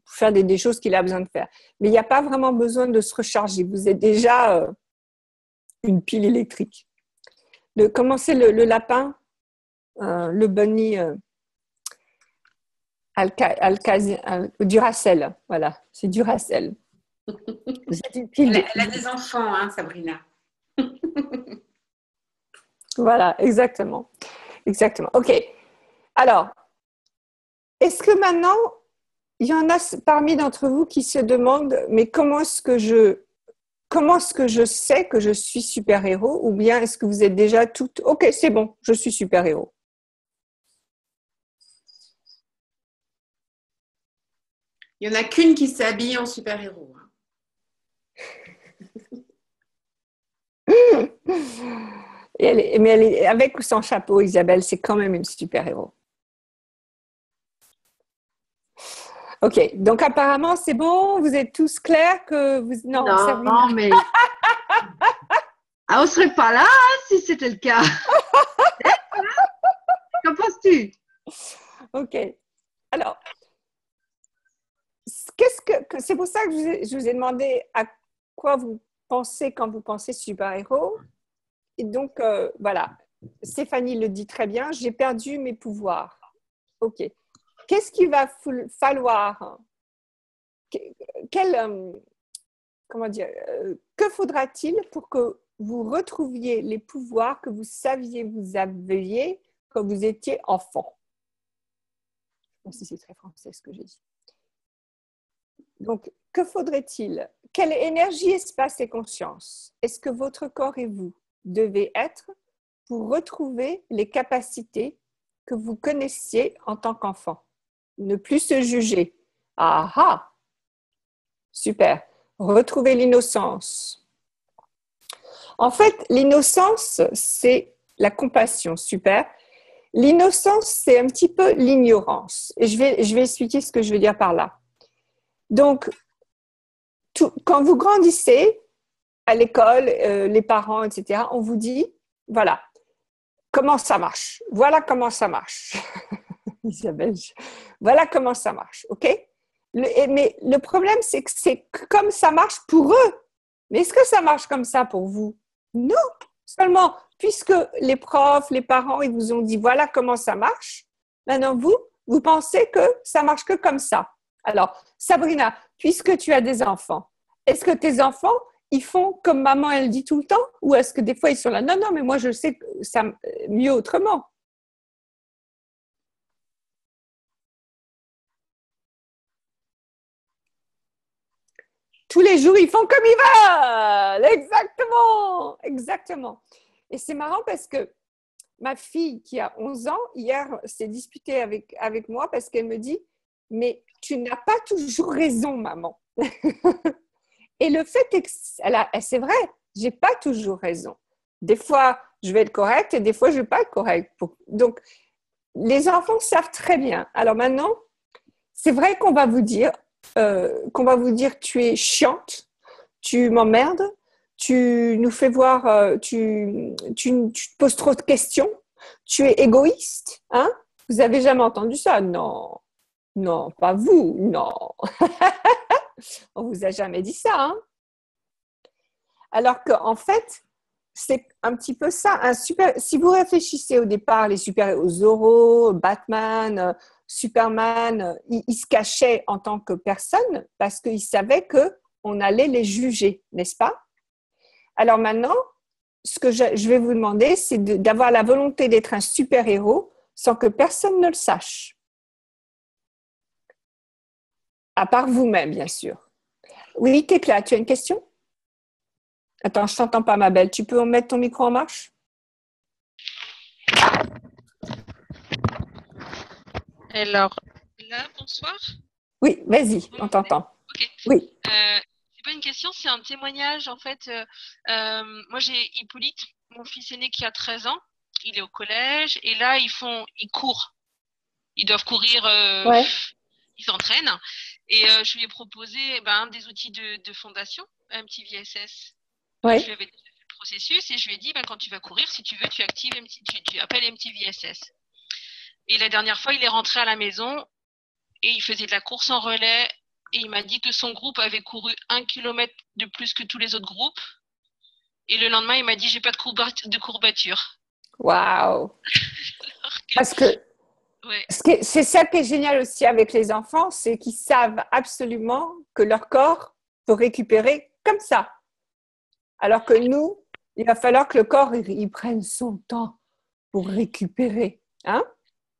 faire des choses qu'il a besoin de faire. Mais il n'y a pas vraiment besoin de se recharger. Vous êtes déjà une pile électrique. Comment c'est le lapin, le bunny Duracell. Voilà, c'est Duracell. Vous êtes une pile. Elle a des enfants, hein, Sabrina. Voilà, exactement. Exactement. OK. Alors, est-ce que maintenant, il y en a parmi d'entre vous qui se demandent, mais comment est-ce que je sais que je suis super-héros? Ou bien est-ce que vous êtes déjà toutes, OK, c'est bon, je suis super-héros. Il n'y en a qu'une qui s'habille en super-héros. Mais elle est, avec ou sans chapeau, Isabelle, c'est quand même une super-héros. Ok, donc apparemment c'est bon, vous êtes tous clairs que vous... Non, mais... on ne serait pas là si c'était le cas. Qu'en penses-tu? Ok, alors, c'est pour ça que je vous ai demandé à quoi vous pensez quand vous pensez super-héros. Et donc, voilà, Stéphanie le dit très bien, j'ai perdu mes pouvoirs. OK. Qu'est-ce qu'il va falloir comment dire, que faudra-t-il pour que vous retrouviez les pouvoirs que vous saviez vous aviez quand vous étiez enfant? Je ne sais pas si c'est très français ce que j'ai dit. Donc, que faudrait-il? Quelle énergie, espace et conscience est-ce que votre corps et vous devez être pour retrouver les capacités que vous connaissiez en tant qu'enfant? Ne plus se juger. Ah ah! Super. Retrouver l'innocence. En fait, l'innocence, c'est la compassion. Super. L'innocence, c'est un petit peu l'ignorance. Et je vais expliquer ce que je veux dire par là. Donc, quand vous grandissez à l'école, les parents, etc., on vous dit, voilà, comment ça marche. Voilà comment ça marche. Isabelle, voilà comment ça marche, OK? Mais le problème, c'est que c'est comme ça marche pour eux. Mais est-ce que ça marche comme ça pour vous? Non, seulement puisque les profs, les parents, ils vous ont dit, voilà comment ça marche, maintenant vous pensez que ça marche que comme ça. Alors, Sabrina, puisque tu as des enfants, est-ce que tes enfants, ils font comme maman, elle dit tout le temps? Ou est-ce que des fois, ils sont là, non, non, mais moi, je sais ça mieux autrement? Tous les jours, ils font comme ils veulent. Exactement, exactement. Et c'est marrant parce que ma fille qui a 11 ans, hier, s'est disputée avec moi parce qu'elle me dit, mais tu n'as pas toujours raison, maman. Et le fait est que c'est vrai, j'ai pas toujours raison. Des fois, je vais être correcte et des fois, je vais pas être correcte. Donc, les enfants savent très bien. Alors maintenant, c'est vrai qu'on va vous dire, tu es chiante, tu m'emmerdes, tu nous fais voir, tu te poses trop de questions, tu es égoïste, hein? Vous avez jamais entendu ça? Non, non, pas vous, non. On vous a jamais dit ça, hein? Alors qu'en fait, c'est un petit peu ça. Si vous réfléchissez au départ, les super-héros, Zorro, Batman, Superman, ils se cachaient en tant que personne parce qu'ils savaient qu'on allait les juger, n'est-ce pas? Alors maintenant, ce que je vais vous demander, c'est d'avoir la volonté d'être un super-héros sans que personne ne le sache. À part vous-même, bien sûr. Oui, Tekla, tu as une question? Attends, je ne t'entends pas, ma belle. Tu peux mettre ton micro en marche? Alors, là, bonsoir. Oui, vas-y, on t'entend. Ok. Oui. C'est pas une question, c'est un témoignage. En fait, moi, j'ai Hippolyte, mon fils aîné qui a 13 ans. Il est au collège et là, ils courent. Ils doivent courir, Ouais. ils s'entraînent. Et je lui ai proposé un des outils de fondation, MTVSS. Ouais. Je lui avais déjà fait le processus et je lui ai dit, quand tu vas courir, si tu veux, tu actives, tu appelles MTVSS. Et la dernière fois, il est rentré à la maison et il faisait de la course en relais et il m'a dit que son groupe avait couru 1 kilomètre de plus que tous les autres groupes. Et le lendemain, il m'a dit, j'ai pas de courbature. Waouh! Parce que ouais. c'est ça qui est génial aussi avec les enfants, c'est qu'ils savent absolument que leur corps peut récupérer comme ça. Alors que nous, il va falloir que le corps il prenne son temps pour récupérer. Hein?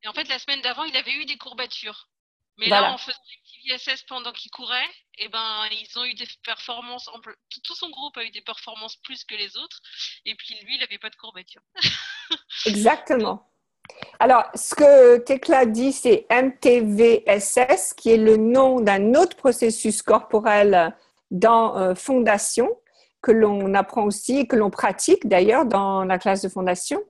Et en fait, la semaine d'avant, il avait eu des courbatures. Mais voilà. Là, en faisant les petits VSS pendant qu'il courait, ils ont eu des performances. Tout son groupe a eu des performances plus que les autres. Et puis lui, il n'avait pas de courbatures. Exactement. Alors, ce que Tekla dit, c'est MTVSS, qui est le nom d'un autre processus corporel dans Fondation, que l'on apprend aussi et que l'on pratique d'ailleurs dans la classe de Fondation.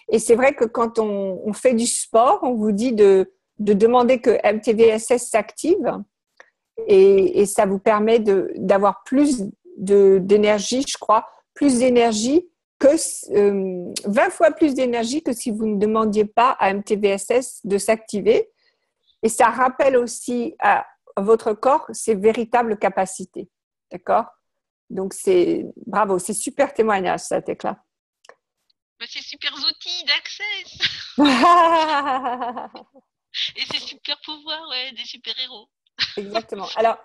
Et c'est vrai que quand on fait du sport, on vous dit de demander que MTVSS s'active et ça vous permet d'avoir plus d'énergie, je crois, plus d'énergie que 20 fois plus d'énergie que si vous ne demandiez pas à MTVSS de s'activer. Et ça rappelle aussi votre corps, ses véritables capacités. D'accord? Donc, bravo, c'est super témoignage, ça, Tekla. C'est super outils d'accès. Et c'est super pouvoir, ouais, des super-héros. Exactement. Alors,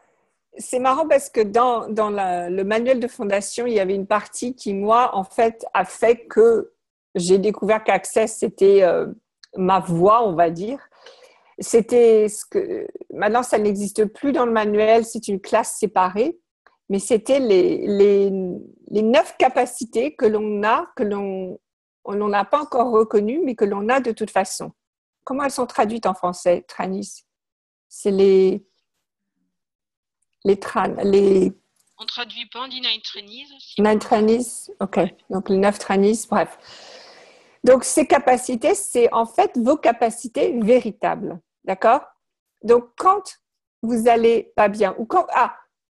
c'est marrant parce que dans le manuel de fondation, il y avait une partie qui, moi, en fait, a fait que j'ai découvert qu'Access, c'était ma voie, on va dire. C'était maintenant, ça n'existe plus dans le manuel, c'est une classe séparée, mais c'était les 9 capacités que l'on a, que l'on n'a pas encore reconnues, mais que l'on a de toute façon. Comment elles sont traduites en français, Tranis? C'est On traduit pas, on dit Nine Trainees aussi. Nine Trainees, ok. Donc les 9 Trainees, bref. Donc ces capacités, c'est en fait vos capacités véritables, d'accord? Donc quand vous allez pas bien, ou quand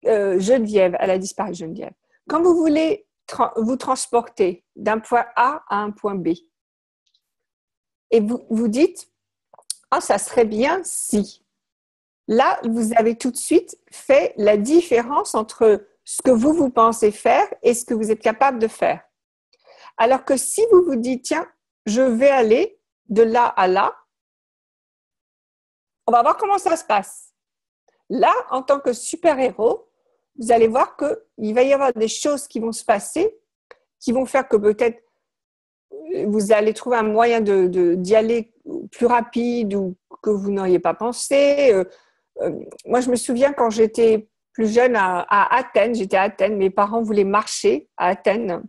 Geneviève, elle a disparu, Geneviève. Quand vous voulez vous transporter d'un point A à un point B, et vous dites, ça serait bien si. Là, vous avez tout de suite fait la différence entre ce que vous pensez faire et ce que vous êtes capable de faire. Alors que si vous vous dites, tiens, je vais aller de là à là, on va voir comment ça se passe. Là, en tant que super-héros, vous allez voir qu'il va y avoir des choses qui vont se passer, qui vont faire que peut-être vous allez trouver un moyen d'y aller plus rapide ou que vous n'auriez pas pensé. Moi, je me souviens quand j'étais plus jeune à Athènes, j'étais à Athènes, mes parents voulaient marcher à Athènes.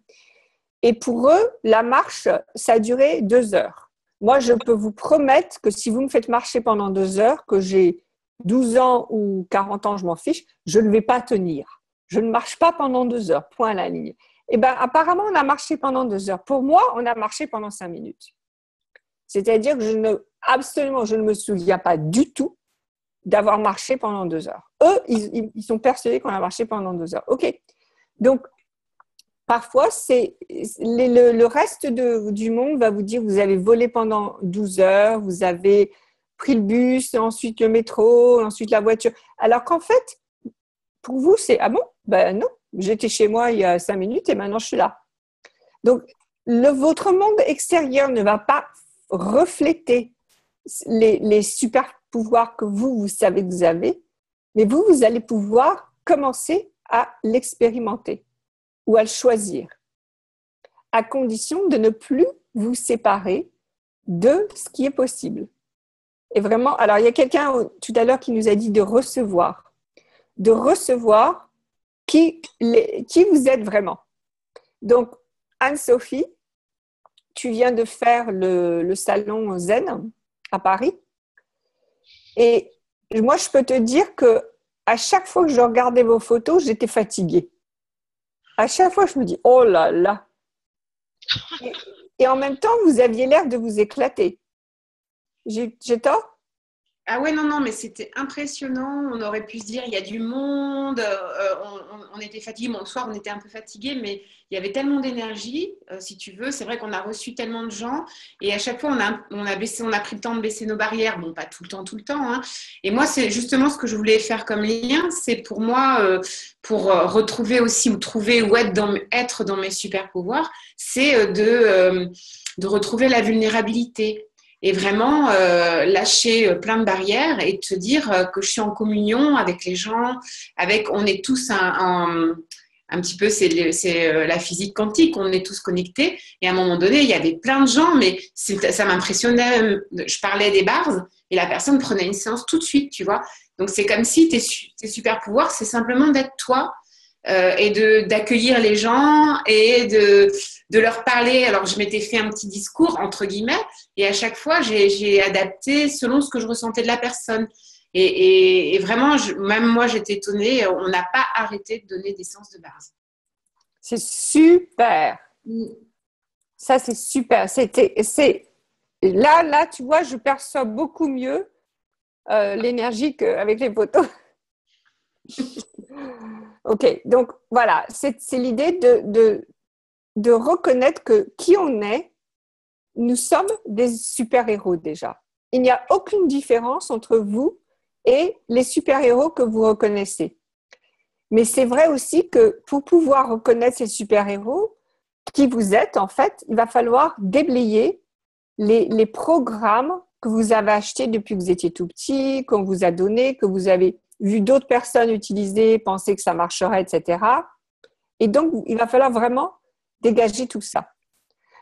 Et pour eux, la marche, ça a duré 2 heures. Moi, je peux vous promettre que si vous me faites marcher pendant 2 heures, que j'ai 12 ans ou 40 ans, je m'en fiche, je ne vais pas tenir. Je ne marche pas pendant 2 heures, point à la ligne. Eh bien, apparemment, on a marché pendant 2 heures. Pour moi, on a marché pendant 5 minutes. C'est-à-dire que absolument, je ne me souviens pas du tout d'avoir marché pendant 2 heures. Eux, ils sont persuadés qu'on a marché pendant 2 heures. OK. Donc, parfois, le reste du monde va vous dire vous avez volé pendant 12 heures, vous avez pris le bus, ensuite le métro, ensuite la voiture. Alors qu'en fait, pour vous, c'est « Ah bon? Ben non, j'étais chez moi il y a 5 minutes et maintenant je suis là. » Donc, votre monde extérieur ne va pas refléter les super pouvoir que vous savez que vous avez, mais vous allez pouvoir commencer à l'expérimenter ou à le choisir, à condition de ne plus vous séparer de ce qui est possible. Et vraiment, alors il y a quelqu'un tout à l'heure qui nous a dit de recevoir qui vous êtes vraiment. Donc, Anne-Sophie, tu viens de faire le salon Zen à Paris. Et moi, je peux te dire que à chaque fois que je regardais vos photos, j'étais fatiguée. À chaque fois, je me dis, oh là là. Et en même temps, vous aviez l'air de vous éclater. J'ai tort? Ah ouais, non, mais c'était impressionnant. On aurait pu se dire, il y a du monde. On était fatigués. Bon, le soir, on était un peu fatigués, mais il y avait tellement d'énergie, si tu veux. C'est vrai qu'on a reçu tellement de gens. Et à chaque fois, on a pris le temps de baisser nos barrières. Bon, pas tout le temps. Hein. Et moi, c'est justement ce que je voulais faire comme lien. C'est pour moi, pour retrouver aussi ou trouver ou être dans mes super pouvoirs, c'est de retrouver la vulnérabilité. Et vraiment lâcher plein de barrières et te dire que je suis en communion avec les gens, on est tous un petit peu, c'est la physique quantique, on est tous connectés. Et à un moment donné, il y avait plein de gens, mais ça m'impressionnait. Je parlais des bars et la personne prenait une séance tout de suite, tu vois. Donc c'est comme si tes super pouvoirs, c'est simplement d'être toi. Et d'accueillir les gens et de leur parler. Alors, je m'étais fait un petit discours, entre guillemets, et à chaque fois, j'ai adapté selon ce que je ressentais de la personne. Et vraiment, même moi, j'étais étonnée, on n'a pas arrêté de donner des séances de base. C'est super. Ça, c'est super. Là, tu vois, je perçois beaucoup mieux l'énergie qu'avec les photos. Ok, donc voilà, c'est l'idée de reconnaître que qui on est, nous sommes des super-héros déjà. Il n'y a aucune différence entre vous et les super-héros que vous reconnaissez. Mais c'est vrai aussi que pour pouvoir reconnaître ces super-héros, qui vous êtes en fait, il va falloir déblayer les programmes que vous avez achetés depuis que vous étiez tout petit, qu'on vous a donné, que vous avez vu d'autres personnes utiliser, penser que ça marcherait, etc. Et donc, il va falloir vraiment dégager tout ça.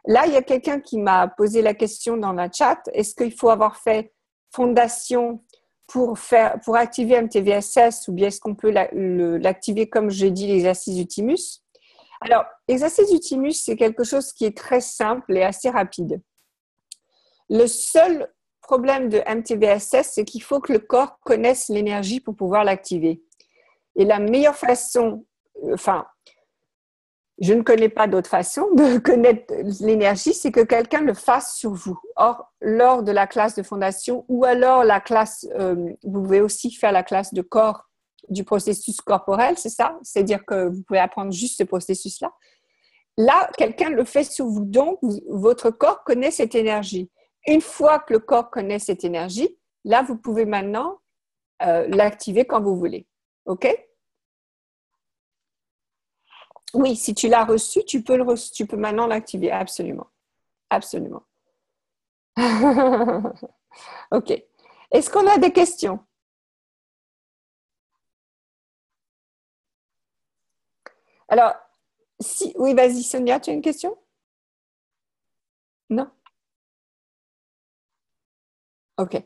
Là, il y a quelqu'un qui m'a posé la question dans la chat, est-ce qu'il faut avoir fait fondation pour activer MTVSS ou bien est-ce qu'on peut l'activer comme j'ai dit l'exercice du thymus? Alors, l'exercice du thymus, c'est quelque chose qui est très simple et assez rapide. Le seul problème de MTVSS, c'est qu'il faut que le corps connaisse l'énergie pour pouvoir l'activer. Et la meilleure façon, je ne connais pas d'autre façon de connaître l'énergie, c'est que quelqu'un le fasse sur vous. Or, lors de la classe de fondation ou alors la classe, vous pouvez aussi faire la classe de corps du processus corporel, c'est ça? C'est-à-dire que vous pouvez apprendre juste ce processus-là. Là, quelqu'un le fait sur vous, donc votre corps connaît cette énergie. Une fois que le corps connaît cette énergie, là, vous pouvez maintenant l'activer quand vous voulez. OK? Oui, si tu l'as reçu, tu peux maintenant l'activer. Absolument. Absolument. OK. Est-ce qu'on a des questions? Alors, oui, vas-y, Sonia, tu as une question? Non? OK.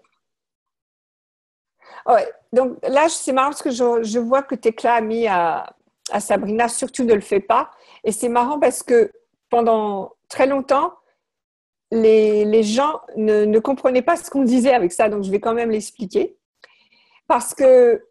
Ouais, donc là, c'est marrant parce que je vois que Tekla a mis à Sabrina, surtout ne le fais pas. Et c'est marrant parce que pendant très longtemps, les gens ne comprenaient pas ce qu'on disait avec ça. Donc, je vais quand même l'expliquer. Parce que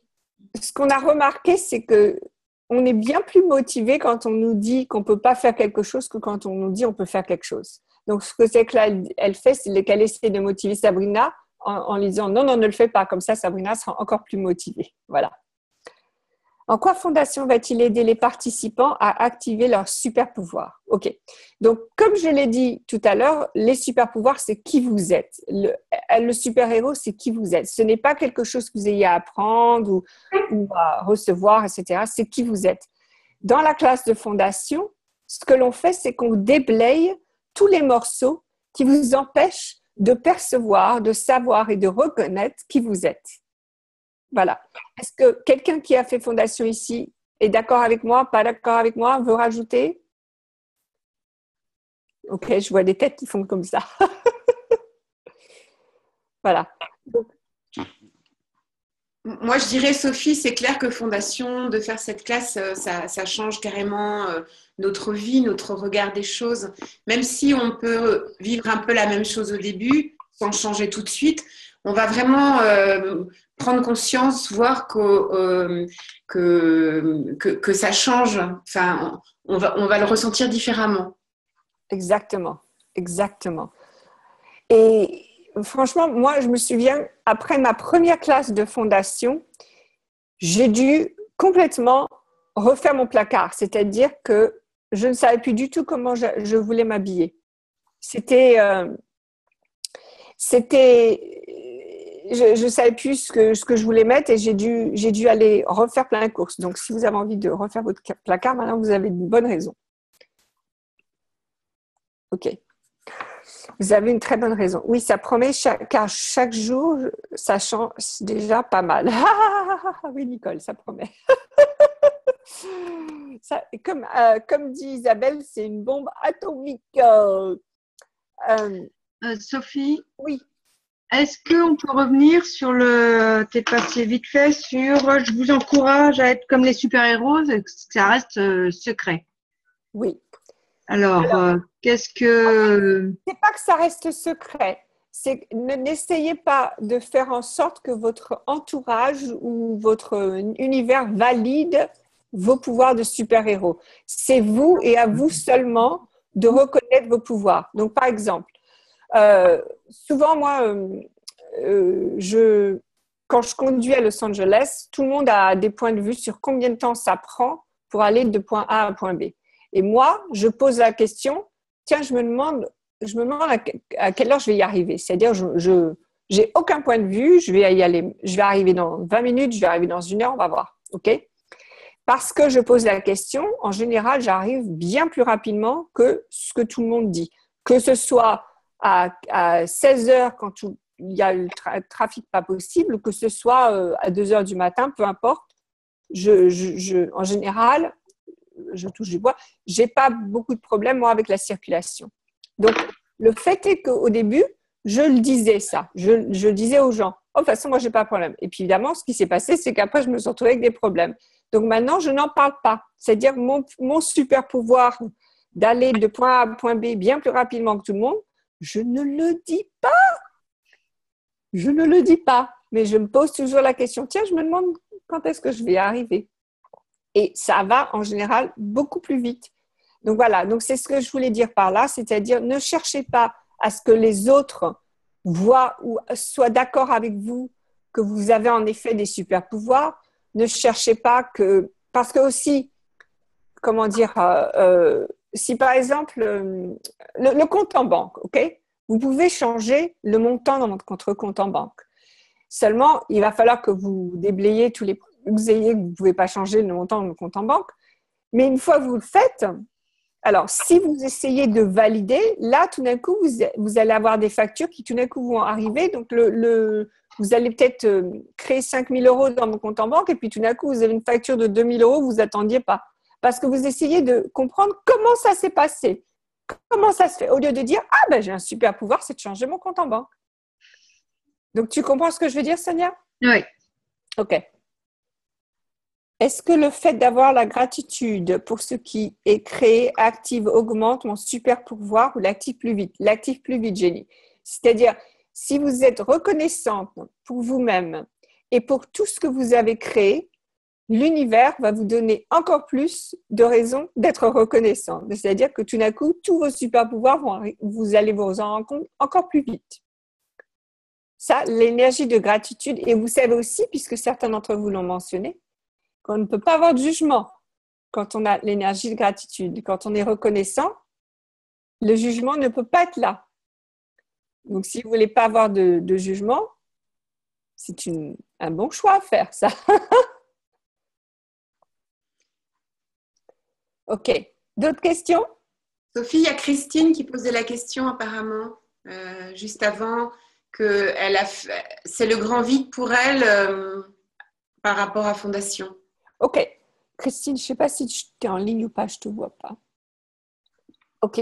ce qu'on a remarqué, c'est que on est bien plus motivé quand on nous dit qu'on ne peut pas faire quelque chose que quand on nous dit qu'on peut faire quelque chose. Donc, ce que Tekla, elle fait, c'est qu'elle essaie de motiver Sabrina en lui disant « Non, non, ne le fais pas ». Comme ça, Sabrina sera encore plus motivée. Voilà. En quoi Fondation va-t-il aider les participants à activer leur super pouvoir? OK. Donc, comme je l'ai dit tout à l'heure, les super pouvoirs, c'est qui vous êtes. Le super-héros, c'est qui vous êtes. Ce n'est pas quelque chose que vous ayez à apprendre ou à recevoir, etc. C'est qui vous êtes. Dans la classe de Fondation, ce que l'on fait, c'est qu'on déblaye tous les morceaux qui vous empêchent de percevoir, de savoir et de reconnaître qui vous êtes. Voilà. Est-ce que quelqu'un qui a fait Fondation ici est d'accord avec moi, pas d'accord avec moi, veut rajouter? Ok, je vois des têtes qui font comme ça. Voilà. Moi, je dirais, Sophie, c'est clair que Fondation, de faire cette classe, ça change carrément notre vie, notre regard des choses. Même si on peut vivre un peu la même chose au début, sans changer tout de suite, on va vraiment prendre conscience, voir que ça change. Enfin, on va le ressentir différemment. Exactement, exactement. Et franchement, moi, je me souviens, après ma première classe de Fondation, j'ai dû complètement refaire mon placard. C'est-à-dire que je ne savais plus du tout comment je voulais m'habiller. Je ne savais plus ce que je voulais mettre et j'ai dû aller refaire plein de courses. Donc, si vous avez envie de refaire votre placard, maintenant, vous avez une bonne raison. OK. Vous avez une très bonne raison. Oui, ça promet, car chaque jour, ça change déjà pas mal. Oui, Nicole, ça promet. Ça, comme dit Isabelle, c'est une bombe atomique. Sophie? Oui. Est-ce qu'on peut revenir sur t'es passé vite fait sur je vous encourage à être comme les super-héros, que ça reste secret. Oui. Alors qu'est-ce que… C'est pas que ça reste secret. C'est n'essayez pas de faire en sorte que votre entourage ou votre univers valide vos pouvoirs de super-héros. C'est vous et à vous seulement de reconnaître vos pouvoirs. Donc, par exemple, souvent, moi, quand je conduis à Los Angeles, tout le monde a des points de vue sur combien de temps ça prend pour aller de point A à point B. Et moi, je pose la question, tiens, je me demande à quelle heure je vais y arriver. C'est-à-dire, je J'ai aucun point de vue, je vais y aller, je vais arriver dans 20 minutes, je vais arriver dans 1 heure, on va voir. OK? Parce que je pose la question, en général, j'arrive bien plus rapidement que ce que tout le monde dit. Que ce soit à 16 heures quand il y a le trafic pas possible, ou que ce soit à 2 heures du matin, peu importe. En général, je touche du bois, j'ai pas beaucoup de problèmes, moi, avec la circulation. Donc, le fait est qu'au début, je le disais ça. Je disais aux gens, oh, de toute façon, moi, j'ai pas de problème. Et puis, évidemment, ce qui s'est passé, c'est qu'après, je me suis retrouvée avec des problèmes. Donc, maintenant, je n'en parle pas. C'est-à-dire, mon super pouvoir d'aller de point A à point B bien plus rapidement que tout le monde, je ne le dis pas. Je ne le dis pas. Mais je me pose toujours la question, tiens, je me demande quand est-ce que je vais y arriver. Et ça va, en général, beaucoup plus vite. Donc, voilà. Donc, c'est ce que je voulais dire par là. C'est-à-dire, ne cherchez pas à ce que les autres voient ou soient d'accord avec vous que vous avez en effet des super pouvoirs. Ne cherchez pas que… Parce que aussi, comment dire… si par exemple, le compte en banque, OK? Vous pouvez changer le montant dans votre compte en banque. Seulement, il va falloir que vous déblayez tous les… Vous ne pouvez pas changer le montant de votre compte en banque. Mais une fois que vous le faites… Alors, si vous essayez de valider, là, tout d'un coup, vous allez avoir des factures qui, tout d'un coup, vont arriver. Donc, vous allez peut-être créer 5 000 € dans mon compte en banque et puis, tout d'un coup, vous avez une facture de 2 000 € que vous n'attendiez pas. Parce que vous essayez de comprendre comment ça s'est passé. Comment ça se fait. Au lieu de dire, ah, ben, j'ai un super pouvoir, c'est de changer mon compte en banque. Donc, tu comprends ce que je veux dire, Sonia? Oui. OK. Est-ce que le fait d'avoir la gratitude pour ce qui est créé, active, augmente mon super pouvoir ou l'active plus vite? L'active plus vite, Jenny. C'est-à-dire, si vous êtes reconnaissante pour vous-même et pour tout ce que vous avez créé, l'univers va vous donner encore plus de raisons d'être reconnaissante. C'est-à-dire que tout d'un coup, tous vos super pouvoirs, vous allez vous en rendre compte encore plus vite. Ça, l'énergie de gratitude. Et vous savez aussi, puisque certains d'entre vous l'ont mentionné, qu'on ne peut pas avoir de jugement quand on a l'énergie de gratitude. Quand on est reconnaissant, le jugement ne peut pas être là. Donc, si vous ne voulez pas avoir de jugement, c'est un bon choix à faire, ça. OK. D'autres questions? Sophie, il y a Christine qui posait la question apparemment, juste avant, que c'est le grand vide pour elle par rapport à Fondation. OK. Christine, je ne sais pas si tu es en ligne ou pas, je ne te vois pas. OK.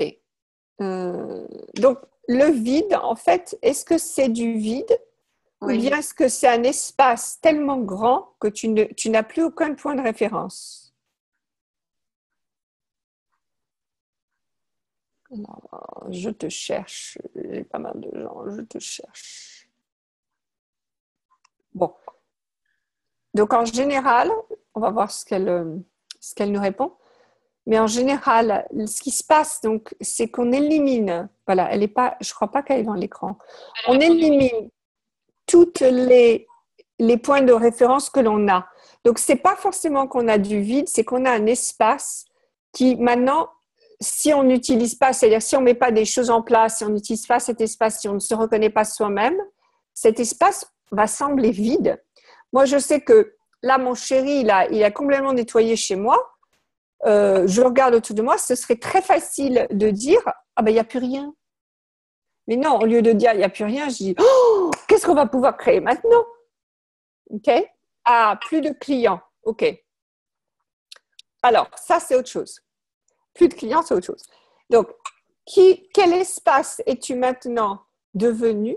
Donc, le vide, en fait, est-ce que c'est du vide Oui. ou bien est-ce que c'est un espace tellement grand que tu n'as plus aucun point de référence? Alors, je te cherche. J'ai pas mal de gens. Je te cherche. Bon. Donc, en général, on va voir ce qu'elle nous répond. Mais en général, ce qui se passe, donc, c'est qu'on élimine. Voilà, elle est pas. Je crois pas qu'elle est dans l'écran. On élimine toutes les points de référence que l'on a. Donc, c'est pas forcément qu'on a du vide, c'est qu'on a un espace qui, maintenant, si on n'utilise pas, c'est-à-dire si on ne met pas des choses en place, si on n'utilise pas cet espace, si on ne se reconnaît pas soi-même, cet espace va sembler vide. Moi, je sais que là, mon chéri, il a complètement nettoyé chez moi. Je regarde autour de moi, ce serait très facile de dire « Ah ben, il n'y a plus rien ». Mais non, au lieu de dire « Il n'y a plus rien », je dis « Oh, qu'est-ce qu'on va pouvoir créer maintenant ?» OK? Ah, plus de clients. OK. Alors, ça, c'est autre chose. Plus de clients, c'est autre chose. Donc, quel espace es-tu maintenant devenu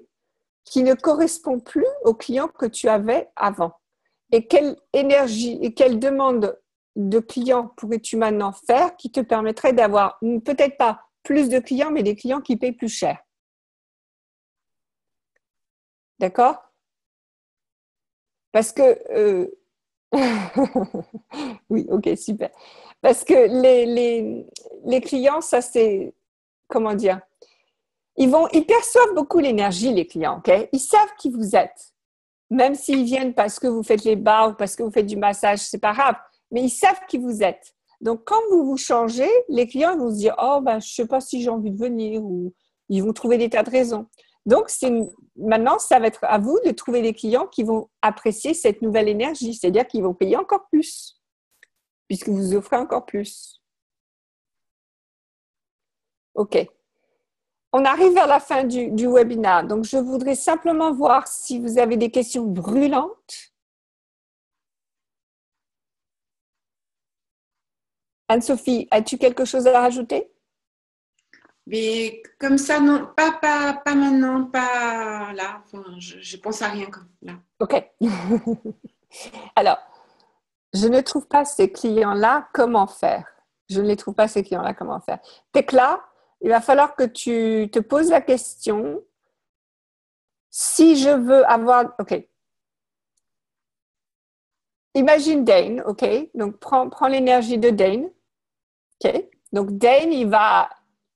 qui ne correspond plus aux clients que tu avais avant? Et quelle énergie et quelle demande de clients pourrais-tu maintenant faire qui te permettrait d'avoir peut-être pas plus de clients, mais des clients qui payent plus cher? D'accord? Parce que… oui, ok, super. Parce que les clients, ça c'est… Comment dire? Ils perçoivent beaucoup l'énergie, les clients, ok? Ils savent qui vous êtes. Même s'ils viennent parce que vous faites les bars ou parce que vous faites du massage, c'est pas grave. Mais ils savent qui vous êtes. Donc, quand vous vous changez, les clients vont se dire « Oh, ben, je sais pas si j'ai envie de venir » ou ils vont trouver des tas de raisons. Donc, c'est maintenant, ça va être à vous de trouver des clients qui vont apprécier cette nouvelle énergie, c'est-à-dire qu'ils vont payer encore plus, puisque vous offrez encore plus. OK. On arrive vers la fin du webinaire, donc je voudrais simplement voir si vous avez des questions brûlantes. Anne-Sophie, as-tu quelque chose à rajouter? Mais comme ça, non, pas maintenant, pas là. Enfin, je pense à rien comme là. OK. Alors, je ne trouve pas ces clients-là, comment faire? Je ne les trouve pas, ces clients-là, comment faire? Tekla, il va falloir que tu te poses la question. Si je veux avoir... OK. Imagine Dane, OK? Donc, prends l'énergie de Dane. OK? Donc, Dane, il va...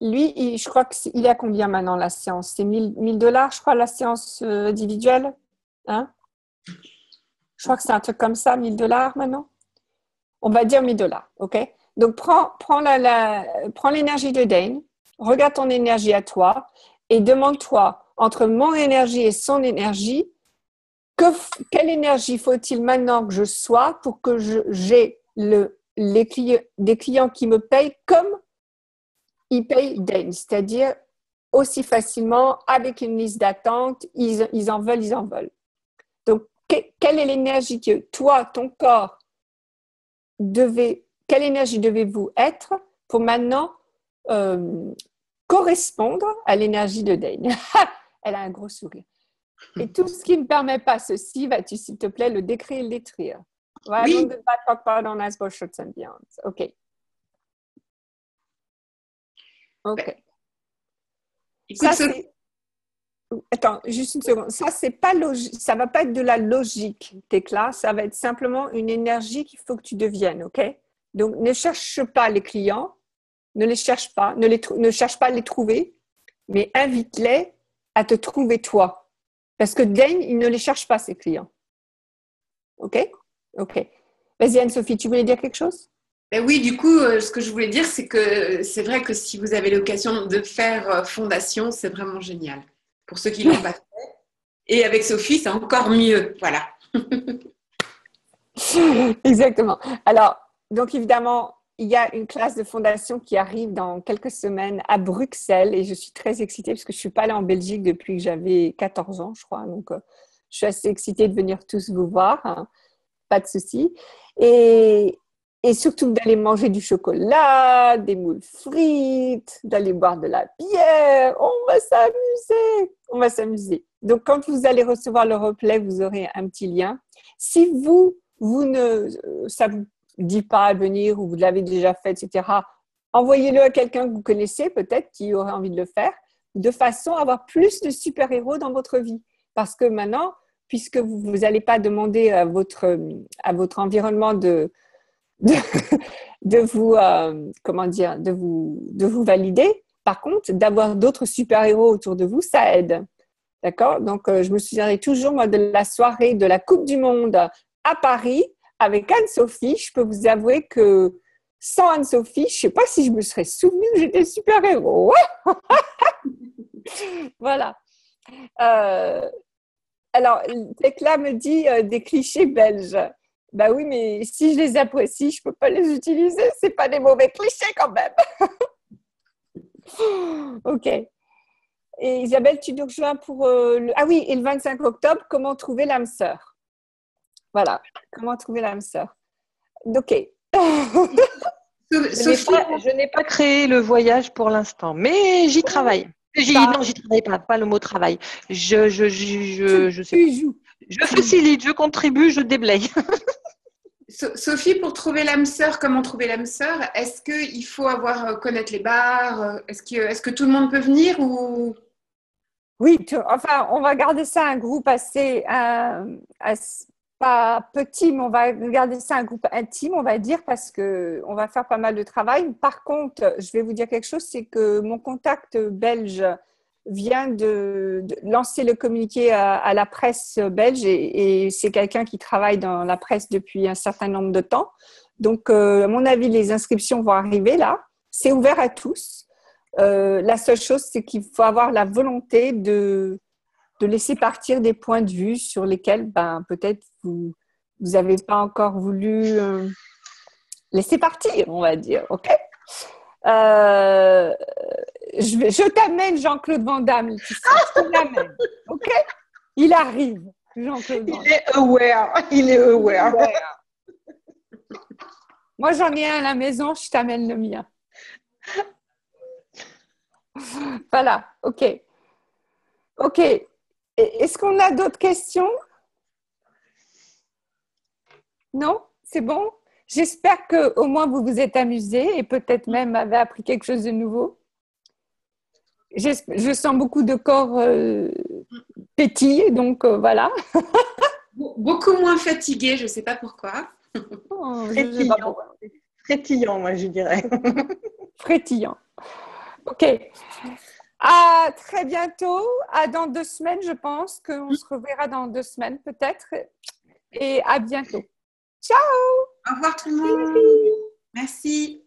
Lui, je crois qu'il a combien maintenant la séance? C'est 1000 dollars, je crois, la séance individuelle. Hein? Je crois que c'est un truc comme ça, 1000 dollars maintenant. On va dire 1000 dollars, OK? Donc, prends l'énergie de Dane, regarde ton énergie à toi et demande-toi, entre mon énergie et son énergie, quelle énergie faut-il maintenant que je sois pour que j'ai des clients qui me payent comme ils payent Dane, c'est-à-dire aussi facilement, avec une liste d'attente, ils en veulent. Donc, quelle est l'énergie que toi, ton corps, quelle énergie devez-vous être pour maintenant correspondre à l'énergie de Dane? Elle a un gros sourire. Et tout ce qui ne permet pas ceci, vas-tu, s'il te plaît, le décrire et le détruire? Oui. OK. OK. Écoute, Attends, juste une seconde. Ça, c'est pas logique. Ça va pas être de la logique, Tekla. Ça va être simplement une énergie qu'il faut que tu deviennes, OK? Donc, ne cherche pas les clients. Ne les cherche pas. Ne cherche pas à les trouver, mais invite-les à te trouver toi. Parce que Dane, il ne les cherche pas, ses clients. OK? OK. Vas-y, Anne-Sophie, tu voulais dire quelque chose? Ben oui, du coup, ce que je voulais dire, c'est que c'est vrai que si vous avez l'occasion de faire fondation, c'est vraiment génial. Pour ceux qui l'ont pas fait. Et avec Sophie, c'est encore mieux. Voilà. Exactement. Alors, donc évidemment, il y a une classe de fondation qui arrive dans quelques semaines à Bruxelles et je suis très excitée parce que je ne suis pas allée en Belgique depuis que j'avais 14 ans, je crois. Donc, je suis assez excitée de venir tous vous voir. Hein. Pas de souci. Et surtout d'aller manger du chocolat, des moules frites, d'aller boire de la bière. On va s'amuser. On va s'amuser. Donc, quand vous allez recevoir le replay, vous aurez un petit lien. Si ça vous dit pas à venir ou vous l'avez déjà fait, etc., envoyez-le à quelqu'un que vous connaissez peut-être qui aurait envie de le faire, de façon à avoir plus de super-héros dans votre vie. Parce que maintenant, puisque vous n'allez pas demander à votre environnement de vous valider. Par contre, d'avoir d'autres super-héros autour de vous, ça aide. D'accord? Donc, je me souviendrai toujours, moi, de la soirée de la Coupe du Monde à Paris avec Anne-Sophie. Je peux vous avouer que sans Anne-Sophie, je ne sais pas si je me serais souvenue que j'étais super-héros. Voilà. Alors, Tekla me dit des clichés belges. Ben oui, mais si je les apprécie, je ne peux pas les utiliser. Ce n'est pas des mauvais clichés quand même. OK. Et Isabelle, tu nous rejoins pour Ah oui, et le 25 octobre, comment trouver l'âme sœur? Voilà, comment trouver l'âme sœur. OK. Je n'ai pas créé le voyage pour l'instant, mais j'y travaille. Non, j'y travaille pas le mot travail. Je facilite, je contribue, je déblaye. Sophie, pour trouver l'âme sœur, comment trouver l'âme sœur? Est-ce qu'il faut connaître les bars? Est-ce que tout le monde peut venir ou... Oui, enfin, on va garder ça un groupe assez pas petit, mais on va garder ça un groupe intime, on va dire, parce qu'on va faire pas mal de travail. Par contre, je vais vous dire quelque chose, c'est que mon contact belge vient de lancer le communiqué à la presse belge et c'est quelqu'un qui travaille dans la presse depuis un certain nombre de temps. Donc, à mon avis, les inscriptions vont arriver là. C'est ouvert à tous. La seule chose, c'est qu'il faut avoir la volonté de de laisser partir des points de vue sur lesquels peut-être vous n'avez pas encore voulu laisser partir, on va dire. OK? Je t'amène Jean-Claude Van Damme, Laetitia. Je t'amène. OK? Il arrive, Jean-Claude Van Damme. Il est aware. Moi, j'en ai un à la maison, je t'amène le mien. Voilà, OK. OK. Est-ce qu'on a d'autres questions? Non? C'est bon? J'espère qu'au moins vous vous êtes amusés et peut-être même avez appris quelque chose de nouveau. Je sens beaucoup de corps pétiller, donc voilà. Beaucoup moins fatigué, je ne sais pas pourquoi. Frétillant, moi je dirais. Frétillant. OK. À très bientôt. À dans 2 semaines, je pense qu'on se reverra dans 2 semaines peut-être. Et à bientôt. Ciao! Au revoir tout le monde. Merci.